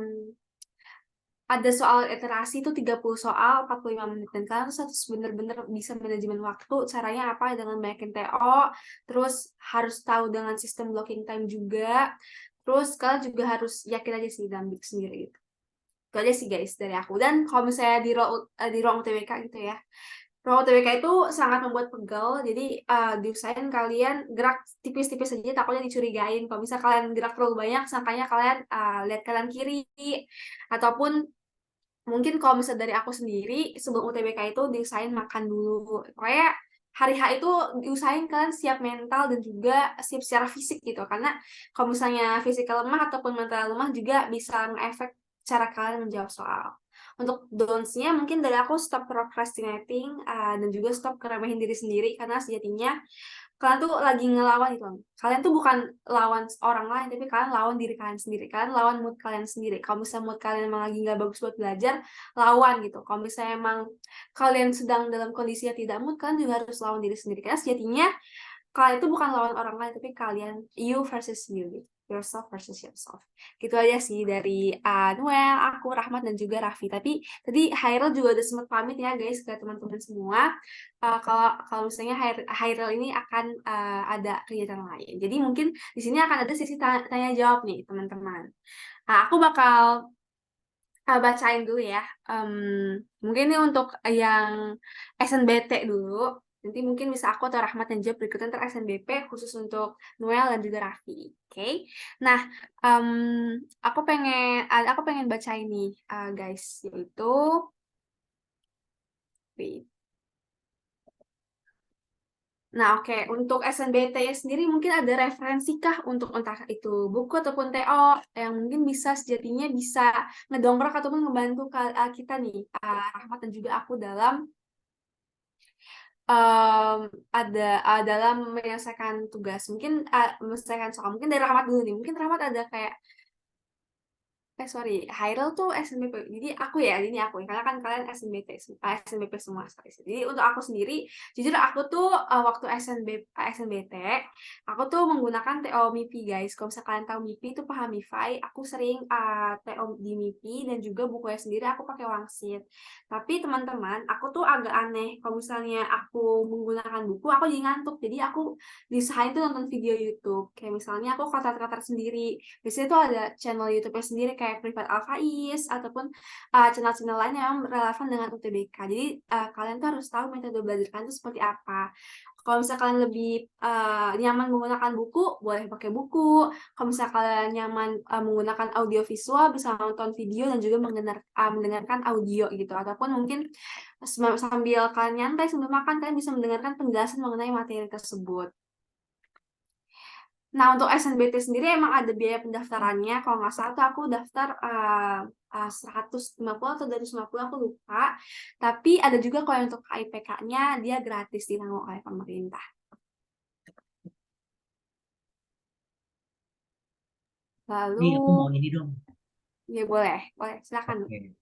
ada soal iterasi itu 30 soal 45 menit, dan kalian harus bener-bener bisa manajemen waktu. Caranya apa? Dengan banyakin TO, terus harus tahu dengan sistem blocking time juga, terus kalian juga harus yakin aja sih dalam diri sendiri gitu. Itu aja sih guys dari aku. Dan kalau misalnya di ruang UTBK gitu ya, ruang UTBK itu sangat membuat pegel, jadi diusahain kalian gerak tipis-tipis saja, takutnya dicurigain. Kalau misalnya kalian gerak terlalu banyak, sangkanya kalian lihat kanan kiri, ataupun mungkin kalau misalnya dari aku sendiri, sebelum UTBK itu diusahain makan dulu. Pokoknya hari H itu diusahain kalian siap mental dan juga siap secara fisik gitu. Karena kalau misalnya fisikal lemah ataupun mental lemah juga bisa nge-efek cara kalian menjawab soal. Untuk don'ts-nya mungkin dari aku, stop procrastinating dan juga stop keremehin diri sendiri, karena sejatinya kalian tuh lagi ngelawan gitu. Kalian tuh bukan lawan orang lain, tapi kalian lawan diri kalian sendiri. Kalian lawan mood kalian sendiri. Kalau misalnya mood kalian emang lagi nggak bagus buat belajar, lawan gitu. Kalau misalnya emang kalian sedang dalam kondisi yang tidak mood, kalian juga harus lawan diri sendiri. Karena sejatinya kalian itu bukan lawan orang lain, tapi kalian, you versus you gitu. Yourself versus yourself. Gitu aja sih dari Noel, aku, Rahmat, dan juga Raffi. Tapi tadi Hairil juga udah sempat pamit ya guys ke teman-teman semua. Kalau misalnya Hairil ini akan ada kegiatan lain. Jadi mungkin di sini akan ada sesi tanya jawab nih teman-teman. Aku bakal bacain dulu ya. Mungkin ini untuk yang SNBT dulu. Nanti mungkin bisa aku atau Rahmat yang jawab berikutnya, ntar SNBP khusus untuk Noel dan juga Raffi. Oke. Nah, aku pengen baca ini guys, yaitu wait. Nah, oke. Untuk SNBT sendiri mungkin ada referensi kah untuk entah itu buku ataupun TO yang mungkin bisa sejatinya bisa ngedongkrak ataupun ngebantu kita nih, Rahmat dan juga aku dalam dalam menyelesaikan tugas. Mungkin menyelesaikan soal. Mungkin dari Rahmat dulu nih. Mungkin Rahmat ada kayak sorry, Hairil tuh SNBP. Jadi aku ya, ini aku ya, karena kan kalian SNBP semua. Sorry. Jadi untuk aku sendiri, jujur aku tuh waktu SNBT, aku tuh menggunakan TO MIPI guys. Kalau misalnya kalian tahu MIPI itu paham MiFi, aku sering TO di MIPI dan juga bukunya sendiri aku pakai Wangsit. Tapi teman-teman, aku tuh agak aneh. Kalau misalnya aku menggunakan buku, aku jadi ngantuk. Jadi aku diusahain tuh nonton video YouTube. Kayak misalnya aku kotar-kotar sendiri. Biasanya tuh ada channel YouTube sendiri kayak Privat Alfaiz ataupun channel-channel lain yang relevan dengan UTBK. Jadi kalian tuh harus tahu metode belajar kalian itu seperti apa. Kalau misalnya kalian lebih nyaman menggunakan buku, boleh pakai buku. Kalau misalnya kalian nyaman menggunakan audio visual, bisa nonton video dan juga mendengarkan audio gitu. Ataupun mungkin sambil kalian nyantai sambil makan, kalian bisa mendengarkan penjelasan mengenai materi tersebut. Nah, untuk SNBT sendiri emang ada biaya pendaftarannya. Kalau nggak salah tuh aku daftar 150 atau 250, aku lupa. Tapi ada juga kalau yang untuk KIPK-nya, dia gratis ditanggung oleh pemerintah. Lalu, Nih, aku mau ini dong. ya boleh, silakan. Oke.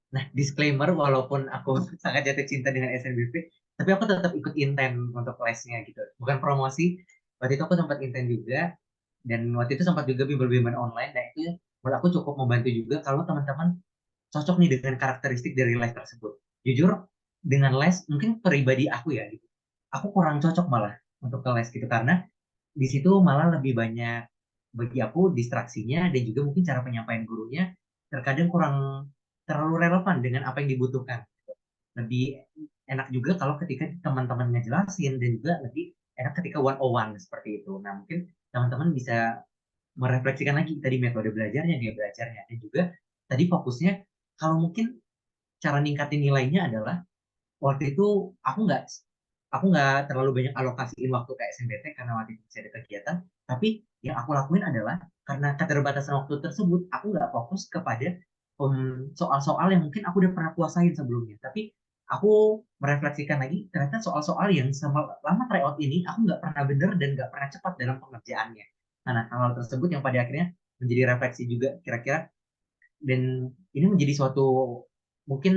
Nah, disclaimer, walaupun aku sangat jatuh cinta dengan SNBP, tapi aku tetap ikut inten untuk lesnya gitu. Bukan promosi, waktu itu aku sempat inten juga, dan waktu itu sempat juga bimbel-bimbel online, dan itu menurut aku cukup membantu juga kalau teman-teman cocok nih dengan karakteristik dari les tersebut. Jujur, dengan les, mungkin pribadi aku ya, gitu. Aku kurang cocok malah untuk ke les gitu, karena di situ malah lebih banyak bagi aku distraksinya dan juga mungkin cara penyampaian gurunya terkadang kurang terlalu relevan dengan apa yang dibutuhkan. Lebih enak juga kalau ketika teman-teman ngejelasin dan juga lebih enak ketika one on one seperti itu. Nah, mungkin teman-teman bisa merefleksikan lagi tadi metode belajarnya, dia belajarnya, dan juga tadi fokusnya kalau mungkin cara ningkatin nilainya adalah waktu itu aku nggak terlalu banyak alokasiin waktu ke SNBT karena waktu itu masih ada kegiatan. Tapi yang aku lakuin adalah karena keterbatasan waktu tersebut, aku nggak fokus kepada soal-soal yang mungkin aku udah pernah kuasain sebelumnya. Tapi aku merefleksikan lagi, ternyata soal-soal yang selama tryout ini aku nggak pernah bener dan nggak pernah cepat dalam pengerjaannya. Nah, hal tersebut yang pada akhirnya menjadi refleksi juga kira-kira, dan ini menjadi suatu mungkin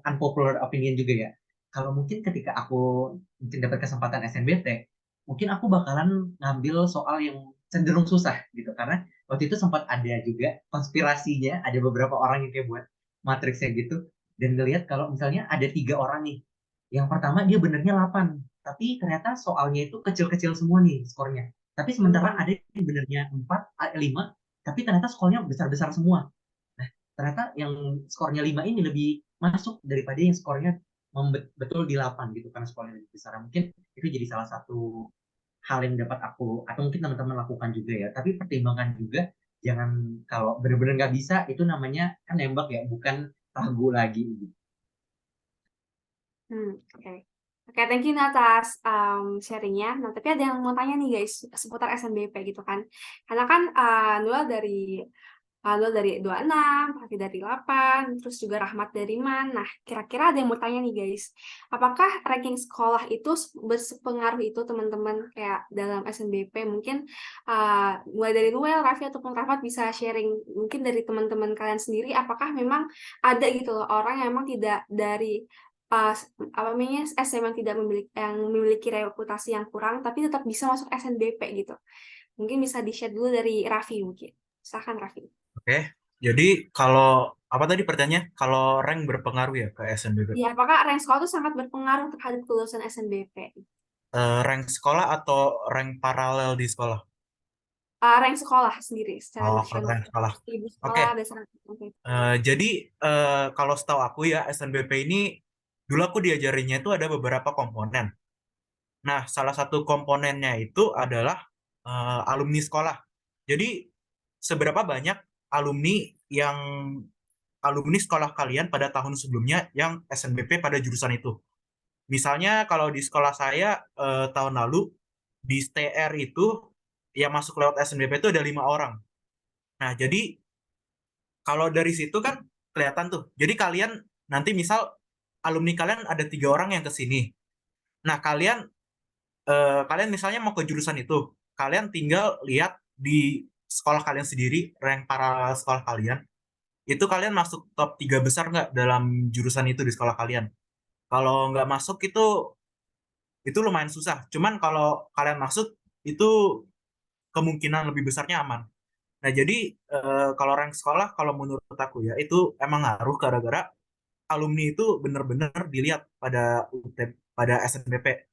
unpopular opinion juga ya. Kalau mungkin ketika aku mungkin dapat kesempatan SNBT, mungkin aku bakalan ngambil soal yang cenderung susah gitu. Karena waktu itu sempat ada juga konspirasinya, ada beberapa orang yang kayak buat matriksnya gitu. Dan ngelihat kalau misalnya ada 3 orang nih. Yang pertama dia benernya 8, tapi ternyata soalnya itu kecil-kecil semua nih skornya. Tapi sementara ada yang benernya 4, 5, tapi ternyata skornya besar-besar semua. Nah, ternyata yang skornya 5 ini lebih masuk daripada yang skornya betul di 8 gitu karena skornya lebih besar. Mungkin itu jadi salah satu hal yang dapat aku atau mungkin teman-teman lakukan juga ya. Tapi pertimbangkan juga jangan kalau benar-benar nggak bisa itu namanya kan nembak ya, bukan ragu lagi gitu. Oke. Oke, thank you atas sharingnya. Nah, tapi ada yang mau tanya nih guys seputar SNBP gitu kan. Karena kan Nula dari 26, Raffi dari 8, terus juga Rahmat dari MAN. Nah, kira-kira ada yang mau tanya nih guys. Apakah ranking sekolah itu berpengaruh itu teman-teman kayak dalam SNBP? Mungkin mulai dari Noel, Raffi ataupun Rahmat bisa sharing mungkin dari teman-teman kalian sendiri. Apakah memang ada gitu loh orang yang memang tidak dari apa namanya SM yang memiliki reputasi yang kurang, tapi tetap bisa masuk SNBP gitu. Mungkin bisa di-share dulu dari Raffi mungkin. Silakan Raffi. Oke, jadi kalau apa tadi pertanyaannya? Kalau rank berpengaruh ya ke SNBP? Ya, apakah rank sekolah itu sangat berpengaruh terhadap kelulusan SNBP? Rank sekolah atau rank paralel di sekolah? Rank sekolah sendiri secara Oh, kalau nasional. rank sekolah. Ibu Oke, sekolah berdasarkan jadi kalau setahu aku ya SNBP ini dulu aku diajarinnya itu ada beberapa komponen. Nah, salah satu komponennya itu adalah alumni sekolah. Jadi seberapa banyak alumni yang alumni sekolah kalian pada tahun sebelumnya yang SNBP pada jurusan itu. Misalnya kalau di sekolah saya tahun lalu di STR itu yang masuk lewat SNBP itu ada 5 orang. Nah, jadi kalau dari situ kan kelihatan tuh. Jadi kalian nanti misal alumni kalian ada 3 orang yang ke sini. Nah, kalian misalnya mau ke jurusan itu, kalian tinggal lihat di sekolah kalian sendiri, rank paralel sekolah kalian, itu kalian masuk top 3 besar nggak dalam jurusan itu di sekolah kalian? Kalau nggak masuk itu lumayan susah. Cuman kalau kalian masuk itu kemungkinan lebih besarnya aman. Nah, jadi kalau rank sekolah kalau menurut aku ya itu emang ngaruh gara-gara alumni itu benar-benar dilihat pada pada SNBP.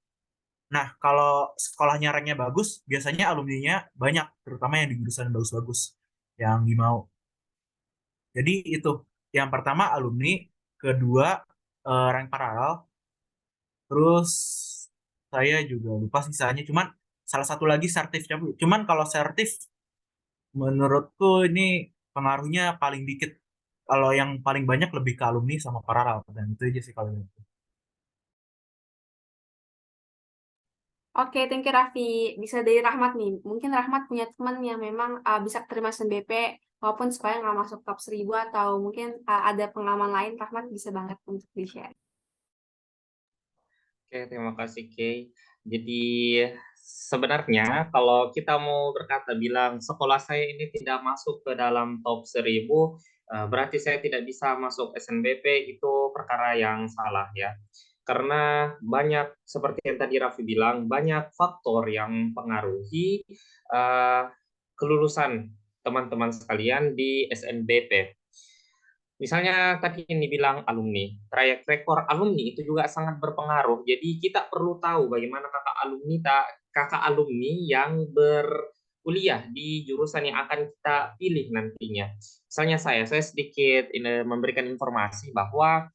Nah, kalau sekolahnya ranknya bagus, biasanya alumninya banyak, terutama yang di jurusan bagus-bagus yang dimau. Jadi itu yang pertama alumni, kedua rank paralel, terus saya juga lupa sisanya. Cuman salah satu lagi sertifnya. Cuman kalau sertif menurutku ini pengaruhnya paling dikit. Kalau yang paling banyak lebih ke alumni sama paralel. Dan itu aja sih kalau itu. Oke, thank you Raffi. Bisa dari Rahmat nih. Mungkin Rahmat punya teman yang memang bisa terima SNBP walaupun sekolahnya nggak masuk top 1000 atau mungkin ada pengalaman lain, Rahmat bisa banget untuk di-share. Oke, terima kasih Kay. Jadi sebenarnya kalau kita mau berkata bilang sekolah saya ini tidak masuk ke dalam top 1000, berarti saya tidak bisa masuk SNBP, itu perkara yang salah ya. Karena banyak seperti yang tadi Raffi bilang, banyak faktor yang mempengaruhi kelulusan teman-teman sekalian di SNBP. Misalnya tadi yang dibilang alumni, trayek rekor alumni itu juga sangat berpengaruh. Jadi kita perlu tahu bagaimana kakak alumni yang berkuliah di jurusan yang akan kita pilih nantinya. Misalnya saya sedikit memberikan informasi bahwa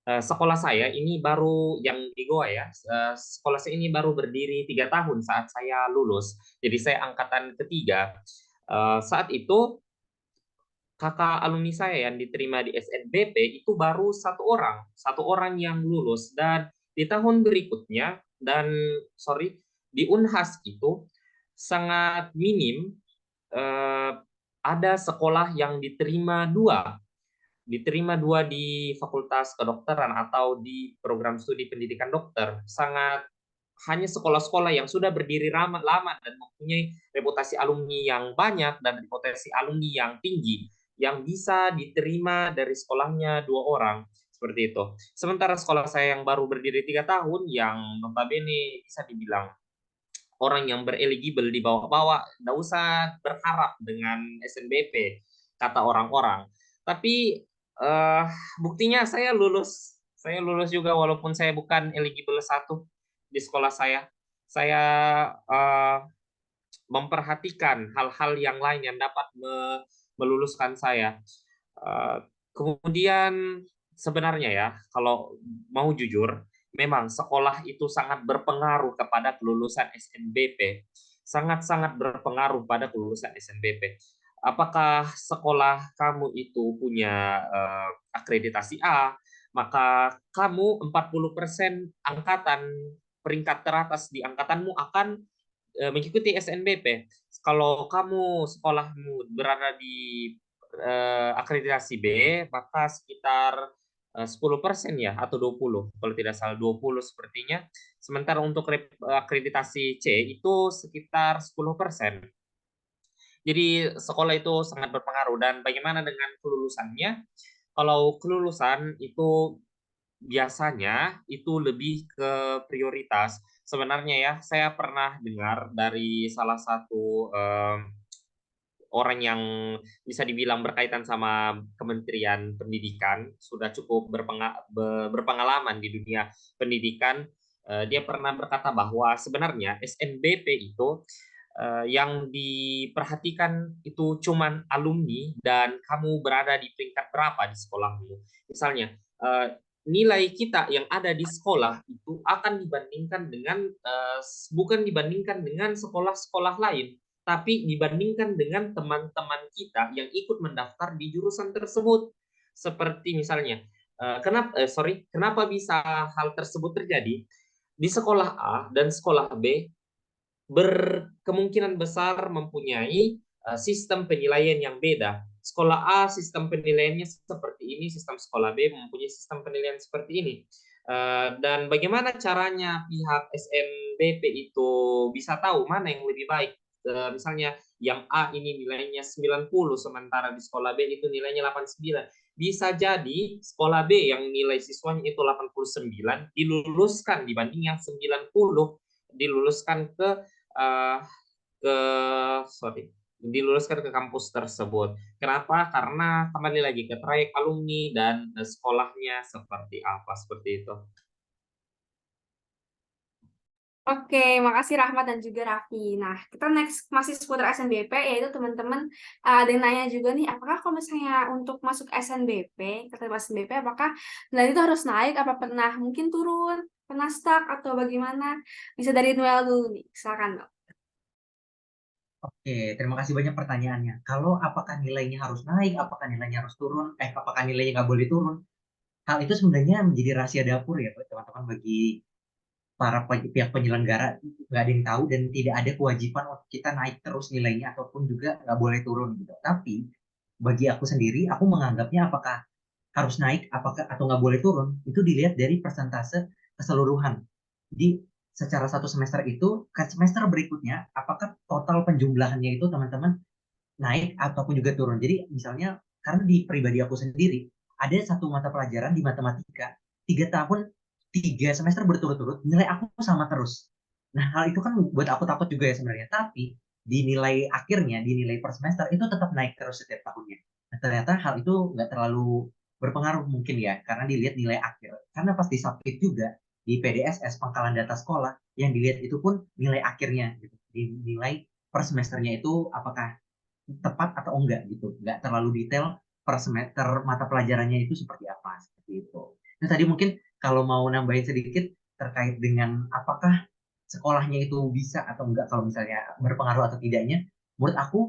sekolah saya ini baru yang di Goa ya. Sekolah saya ini baru berdiri 3 tahun saat saya lulus. Jadi saya angkatan ketiga. Saat itu kakak alumni saya yang diterima di SNBP itu baru satu orang yang lulus, dan di tahun berikutnya di Unhas itu sangat minim ada sekolah yang diterima dua di Fakultas Kedokteran atau di program studi pendidikan dokter. Hanya sekolah-sekolah yang sudah berdiri lama dan mempunyai reputasi alumni yang banyak dan reputasi alumni yang tinggi yang bisa diterima dari sekolahnya 2 orang, seperti itu. Sementara sekolah saya yang baru berdiri 3 tahun, yang notabene bisa dibilang orang yang bereligible di bawah-bawah, tidak usah berharap dengan SNBP, kata orang-orang. Tapi buktinya saya lulus juga walaupun saya bukan eligible 1 di sekolah saya. Saya memperhatikan hal-hal yang lain yang dapat meluluskan saya. Kemudian sebenarnya ya, kalau mau jujur, memang sekolah itu sangat berpengaruh kepada kelulusan SNBP. Sangat-sangat berpengaruh pada kelulusan SNBP. Apakah sekolah kamu itu punya akreditasi A, maka kamu 40% peringkat teratas di angkatanmu akan mengikuti SNBP. Kalau kamu sekolahmu berada di akreditasi B, maka sekitar 10% ya, atau 20, kalau tidak salah 20 sepertinya. Sementara untuk akreditasi C itu sekitar 10%. Jadi sekolah itu sangat berpengaruh. Dan bagaimana dengan kelulusannya? Kalau kelulusan itu biasanya itu lebih ke prioritas. Sebenarnya ya, saya pernah dengar dari salah satu orang yang bisa dibilang berkaitan sama Kementerian Pendidikan, sudah cukup berpengalaman di dunia pendidikan. Dia pernah berkata bahwa sebenarnya SNBP itu yang diperhatikan itu cuman alumni dan kamu berada di peringkat berapa di sekolahmu. Misalnya, nilai kita yang ada di sekolah itu akan dibandingkan dengan bukan dibandingkan dengan sekolah-sekolah lain, tapi dibandingkan dengan teman-teman kita yang ikut mendaftar di jurusan tersebut. Seperti misalnya, kenapa bisa hal tersebut terjadi? Di sekolah A dan sekolah B berkemungkinan besar mempunyai sistem penilaian yang beda. Sekolah A sistem penilaiannya seperti ini, sistem sekolah B mempunyai sistem penilaian seperti ini. Dan bagaimana caranya pihak SNBP itu bisa tahu mana yang lebih baik? Misalnya yang A ini nilainya 90, sementara di sekolah B itu nilainya 89. Bisa jadi sekolah B yang nilai siswanya itu 89 diluluskan dibanding yang 90 diluluskan ke sorry diluluskan ke kampus tersebut. Kenapa? Karena kembali lagi ke trayek alumni dan sekolahnya seperti apa, seperti itu. Oke, makasih Rahmat dan juga Raffi. Nah, kita next masih seputar SNBP, yaitu teman-teman ada yang nanya juga nih, apakah kalau misalnya untuk masuk SNBP, keterima SNBP, apakah nilai itu harus naik, apa pernah mungkin turun, pernah stuck, atau bagaimana? Bisa dari Noel dulu nih, silakan dong. Oke, terima kasih banyak pertanyaannya. Kalau apakah nilainya harus naik, apakah nilainya harus turun, apakah nilainya nggak boleh turun? Hal itu sebenarnya menjadi rahasia dapur ya, buat teman-teman, bagi para pihak penyelenggara. Nggak ada yang tahu dan tidak ada kewajiban untuk kita naik terus nilainya ataupun juga nggak boleh turun gitu. Tapi bagi aku sendiri, aku menganggapnya apakah harus naik, apakah atau nggak boleh turun, itu dilihat dari persentase keseluruhan. Jadi secara satu semester itu ke semester berikutnya, apakah total penjumlahannya itu teman-teman naik ataupun juga turun. Jadi misalnya karena di pribadi aku sendiri ada satu mata pelajaran di matematika 3 tahun 3 semester berturut-turut nilai aku sama terus. Nah hal itu kan buat aku takut juga ya sebenarnya. Tapi di nilai akhirnya di nilai per semester itu tetap naik terus setiap tahunnya. Nah ternyata hal itu nggak terlalu berpengaruh mungkin ya karena dilihat nilai akhir. Karena pas disubmit juga di PDSS pangkalan data sekolah yang dilihat itu pun nilai akhirnya gitu. Dinilai per semesternya itu apakah tepat atau enggak gitu, nggak terlalu detail per semester mata pelajarannya itu seperti apa seperti itu. Nah tadi mungkin kalau mau nambahin sedikit terkait dengan apakah sekolahnya itu bisa atau enggak kalau misalnya berpengaruh atau tidaknya, menurut aku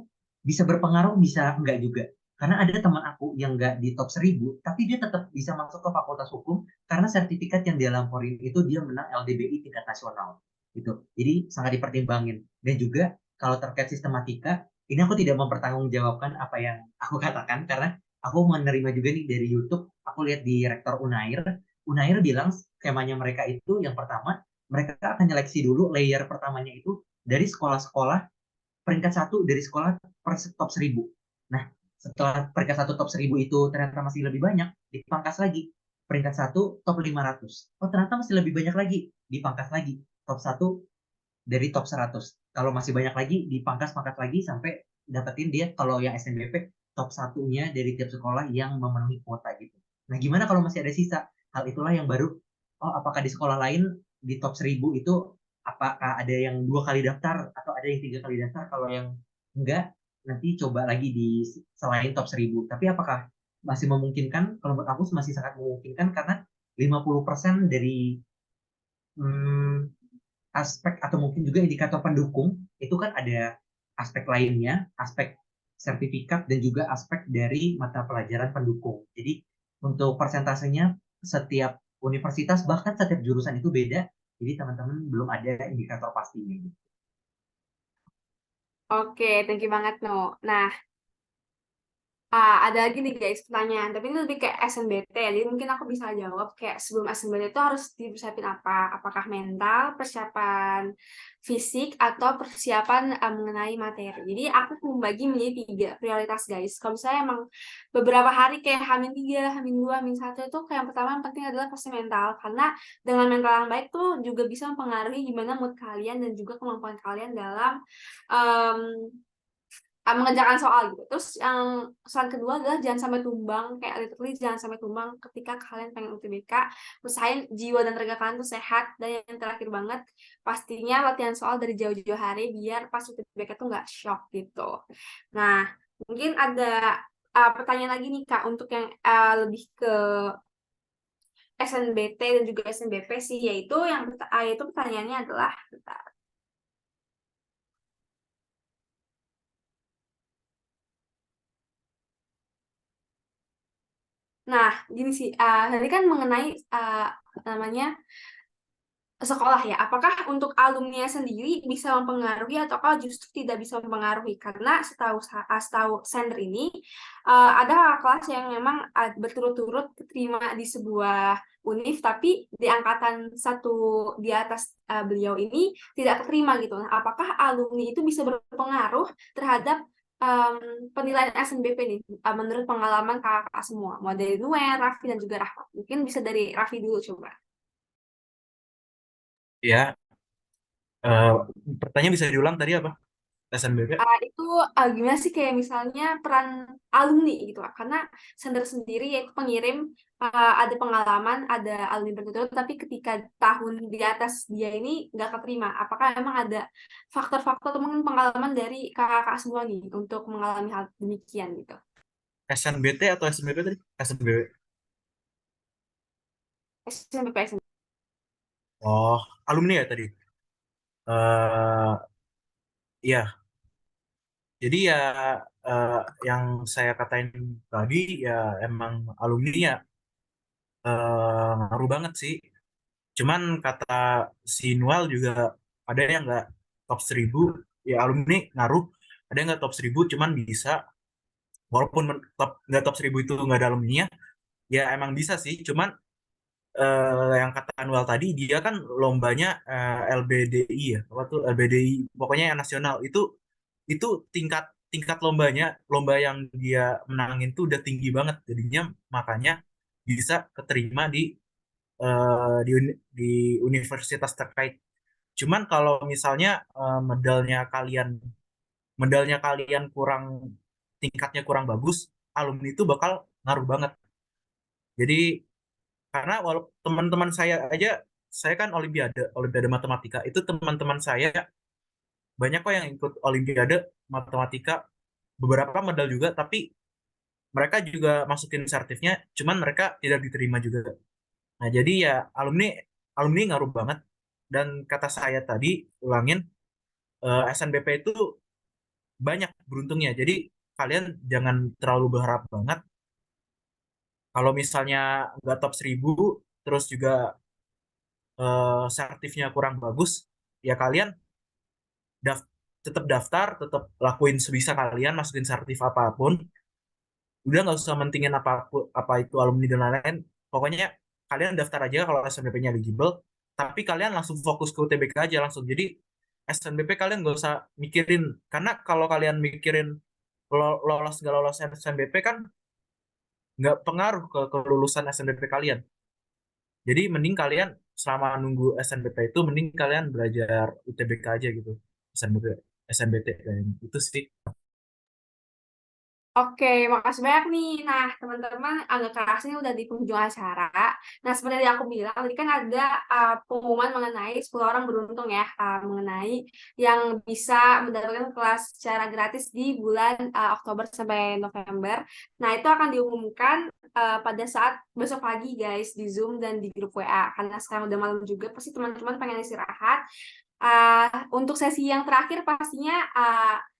bisa berpengaruh bisa enggak juga. Karena ada teman aku yang enggak di top 1000, tapi dia tetap bisa masuk ke Fakultas Hukum karena sertifikat yang dia lamporin itu dia menang LDBI tingkat nasional gitu. Jadi sangat dipertimbangin. Dan juga kalau terkait sistematika, ini aku tidak mempertanggungjawabkan apa yang aku katakan karena aku menerima juga nih dari YouTube. Aku lihat di Rektor Unair, Unair bilang skemanya mereka itu yang pertama mereka akan seleksi dulu layer pertamanya itu dari sekolah-sekolah peringkat satu dari sekolah per top 1000. Nah, setelah peringkat satu top 1000 itu ternyata masih lebih banyak, dipangkas lagi. Peringkat satu top 500. Oh, ternyata masih lebih banyak lagi, dipangkas lagi. Top satu dari top 100. Kalau masih banyak lagi, dipangkas-pangkas lagi sampai dapetin dia kalau yang SNBP top satunya dari tiap sekolah yang memenuhi kuota gitu. Nah, gimana kalau masih ada sisa? Hal itulah yang baru, oh apakah di sekolah lain di top 1000 itu apakah ada yang 2 kali daftar atau ada yang 3 kali daftar? Kalau yang enggak, nanti coba lagi di selain top 1000. Tapi apakah masih memungkinkan? Kalau menurut aku masih sangat memungkinkan karena 50% dari hmm, aspek atau mungkin juga indikator pendukung itu kan ada aspek lainnya, aspek sertifikat dan juga aspek dari mata pelajaran pendukung. Jadi untuk persentasenya setiap universitas bahkan setiap jurusan itu beda. Jadi teman-teman belum ada indikator pastinya. Oke, thank you banget, No. Nah, ada lagi nih guys pertanyaan, tapi ini lebih kayak SNBT ya. Jadi mungkin aku bisa jawab kayak sebelum SNBT itu harus dipersiapin apa? Apakah mental, persiapan fisik, atau persiapan mengenai materi. Jadi aku membagi menjadi 3 prioritas guys. Kalau misalnya emang beberapa hari kayak H-3, H-2, H-1 itu kayak yang pertama yang penting adalah pasti mental. Karena dengan mental yang baik tuh juga bisa mempengaruhi gimana mood kalian dan juga kemampuan kalian dalam um, mengerjakan soal gitu. Terus yang saran kedua adalah jangan sampai tumbang, kayak literally jangan sampai tumbang ketika kalian pengen UTBK. Usahain jiwa dan raga kalian tuh sehat. Dan yang terakhir banget, pastinya latihan soal dari jauh-jauh hari biar pas UTBK tuh nggak shock gitu. Nah, mungkin ada pertanyaan lagi nih Kak untuk yang lebih ke SNBT dan juga SNBP sih, yaitu pertanyaannya adalah nah, gini sih, tadi kan mengenai namanya sekolah ya, apakah untuk alumni sendiri bisa mempengaruhi ataukah justru tidak bisa mempengaruhi? Karena setahu Sender ini ada kakak kelas yang memang berturut-turut terima di sebuah univ, tapi di angkatan satu di atas beliau ini tidak keterima gitu. Nah, apakah alumni itu bisa berpengaruh terhadap penilaian SNBP nih, menurut pengalaman kakak semua, mau dari Nuen, Raffi, dan juga Rahmat. Mungkin bisa dari Raffi dulu coba. Ya, pertanyaan bisa diulang tadi apa? SNBP? Itu gimana sih kayak misalnya peran alumni gitu Kak. Karena Sender sendiri yaitu pengirim ada pengalaman, ada alumni berturut-turut, tapi ketika tahun di atas dia ini nggak keterima. Apakah emang ada faktor-faktor atau mungkin pengalaman dari kakak-kakak semua nih untuk mengalami hal demikian gitu? SNBT atau SNBP tadi? SNBP. SNBP, SNBP. Oh, alumni ya tadi. eh ya, jadi ya eh, yang saya katain tadi ya emang alumni ya ngaruh banget sih. Cuman kata si Nual juga ada yang nggak top 1000 ya alumni ngaruh. Ada yang nggak top 1000 cuman bisa walaupun nggak top 1000 itu nggak ada alumni ya emang bisa sih. Cuman yang kata Anwar tadi dia kan lombanya LBDI ya apa tuh LBDI pokoknya yang nasional itu tingkat tingkat lomba yang dia menangin tuh udah tinggi banget jadinya makanya bisa keterima di universitas terkait. Cuman kalau misalnya medalnya kalian kurang tingkatnya kurang bagus, alumni itu bakal ngaruh banget. Jadi karena walau teman-teman saya aja, saya kan olimpiade matematika, itu teman-teman saya banyak kok yang ikut olimpiade matematika, beberapa medal juga, tapi mereka juga masukin sertifnya, cuman mereka tidak diterima juga. Nah, jadi ya alumni alumni ngaruh banget. Dan kata saya tadi, ulangin, SNBP itu banyak beruntungnya. Jadi kalian jangan terlalu berharap banget. Kalau misalnya nggak top 1000, terus juga sertifnya kurang bagus, ya kalian daf- tetap daftar, tetap lakuin sebisa kalian, masukin sertif apapun. Udah nggak usah mentingin apa itu alumni dan lain-lain. Pokoknya kalian daftar aja kalau SNBP-nya eligible, tapi kalian langsung fokus ke UTBK aja langsung. Jadi SNBP kalian nggak usah mikirin, karena kalau kalian mikirin lolos nggak lolos SNBP kan nggak pengaruh ke kelulusan SNBP kalian. Jadi mending kalian selama nunggu SNBP itu mending kalian belajar UTBK aja gitu. SNBP, SNBT kayak itu sih. Oke, makasih banyak nih. Nah, teman-teman, agak keras ini udah di penghujung acara. Nah, seperti yang aku bilang, tadi kan ada pengumuman mengenai 10 orang beruntung ya, mengenai yang bisa mendapatkan kelas secara gratis di bulan Oktober sampai November. Nah, itu akan diumumkan pada saat besok pagi, guys, di Zoom dan di grup WA. Karena sekarang udah malam juga, pasti teman-teman pengen istirahat. Untuk sesi yang terakhir pastinya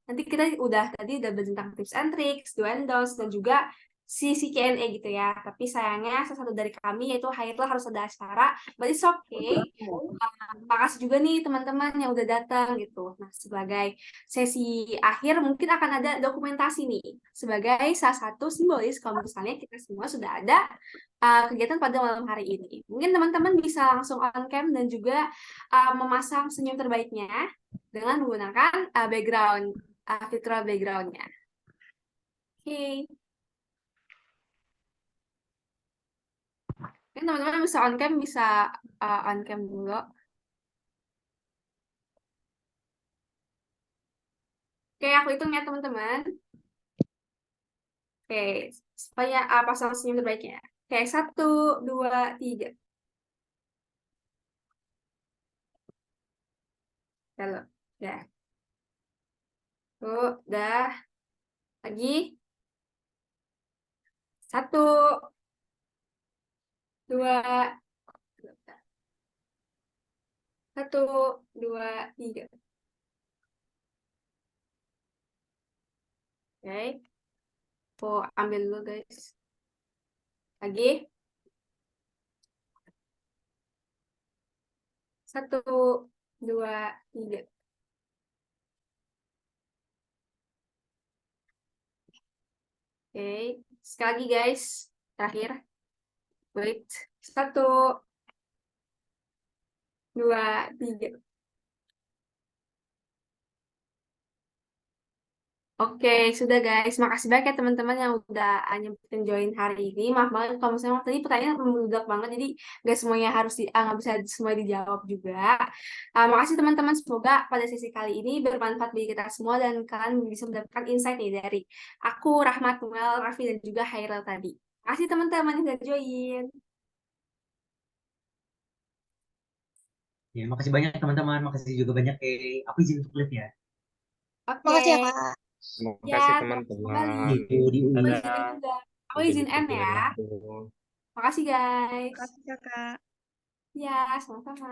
nanti kita tadi udah belajar tentang tips and tricks, do and don'ts, dan juga sisi Q&A gitu ya. Tapi sayangnya salah satu dari kami yaitu Haitla harus ada acara, but it's okay. Makasih juga nih teman-teman yang udah datang gitu. Nah, sebagai sesi akhir mungkin akan ada dokumentasi nih sebagai salah satu simbolis kalau misalnya kita semua sudah ada kegiatan pada malam hari ini. Mungkin teman-teman bisa langsung on cam dan juga memasang senyum terbaiknya dengan menggunakan virtual background-nya. Oke. Ini teman-teman bisa on cam, bisa on cam dulu. Oke, aku hitung ya teman-teman. Oke, supaya pasang senyum terbaiknya. Oke, 1, 2, 3. Halo, ya. Tuh, dah. Lagi. 1, 2, 1, 2, 3. Oke, aku ambil dulu guys. Lagi. 1, 2, 3. Oke, sekali lagi guys. Terakhir. Wait. 1, 2, 3. Oke, sudah guys. Makasih banyak ya teman-teman yang udah nyempetin join hari ini. Maaf banget kalau misalnya tadi pertanyaan membludak banget, jadi nggak semuanya nggak bisa semua dijawab juga. Makasih teman-teman. Semoga pada sesi kali ini bermanfaat bagi kita semua dan kalian bisa mendapatkan insight nih dari aku, Rahmat, Noel, Raffi, dan juga Hairil tadi. Makasih teman-teman yang udah join. Ya, makasih banyak teman-teman. Makasih juga banyak aku izin untuk live ya. Oke. Makasih ya, Kak. Terima Ya, kasih selamat teman-teman. kembali. Di Aku UI. izin juga. Aku Udah izin end diperbolehkan ya. langsung. Makasih guys. Makasih, Kakak. Ya, sama-sama.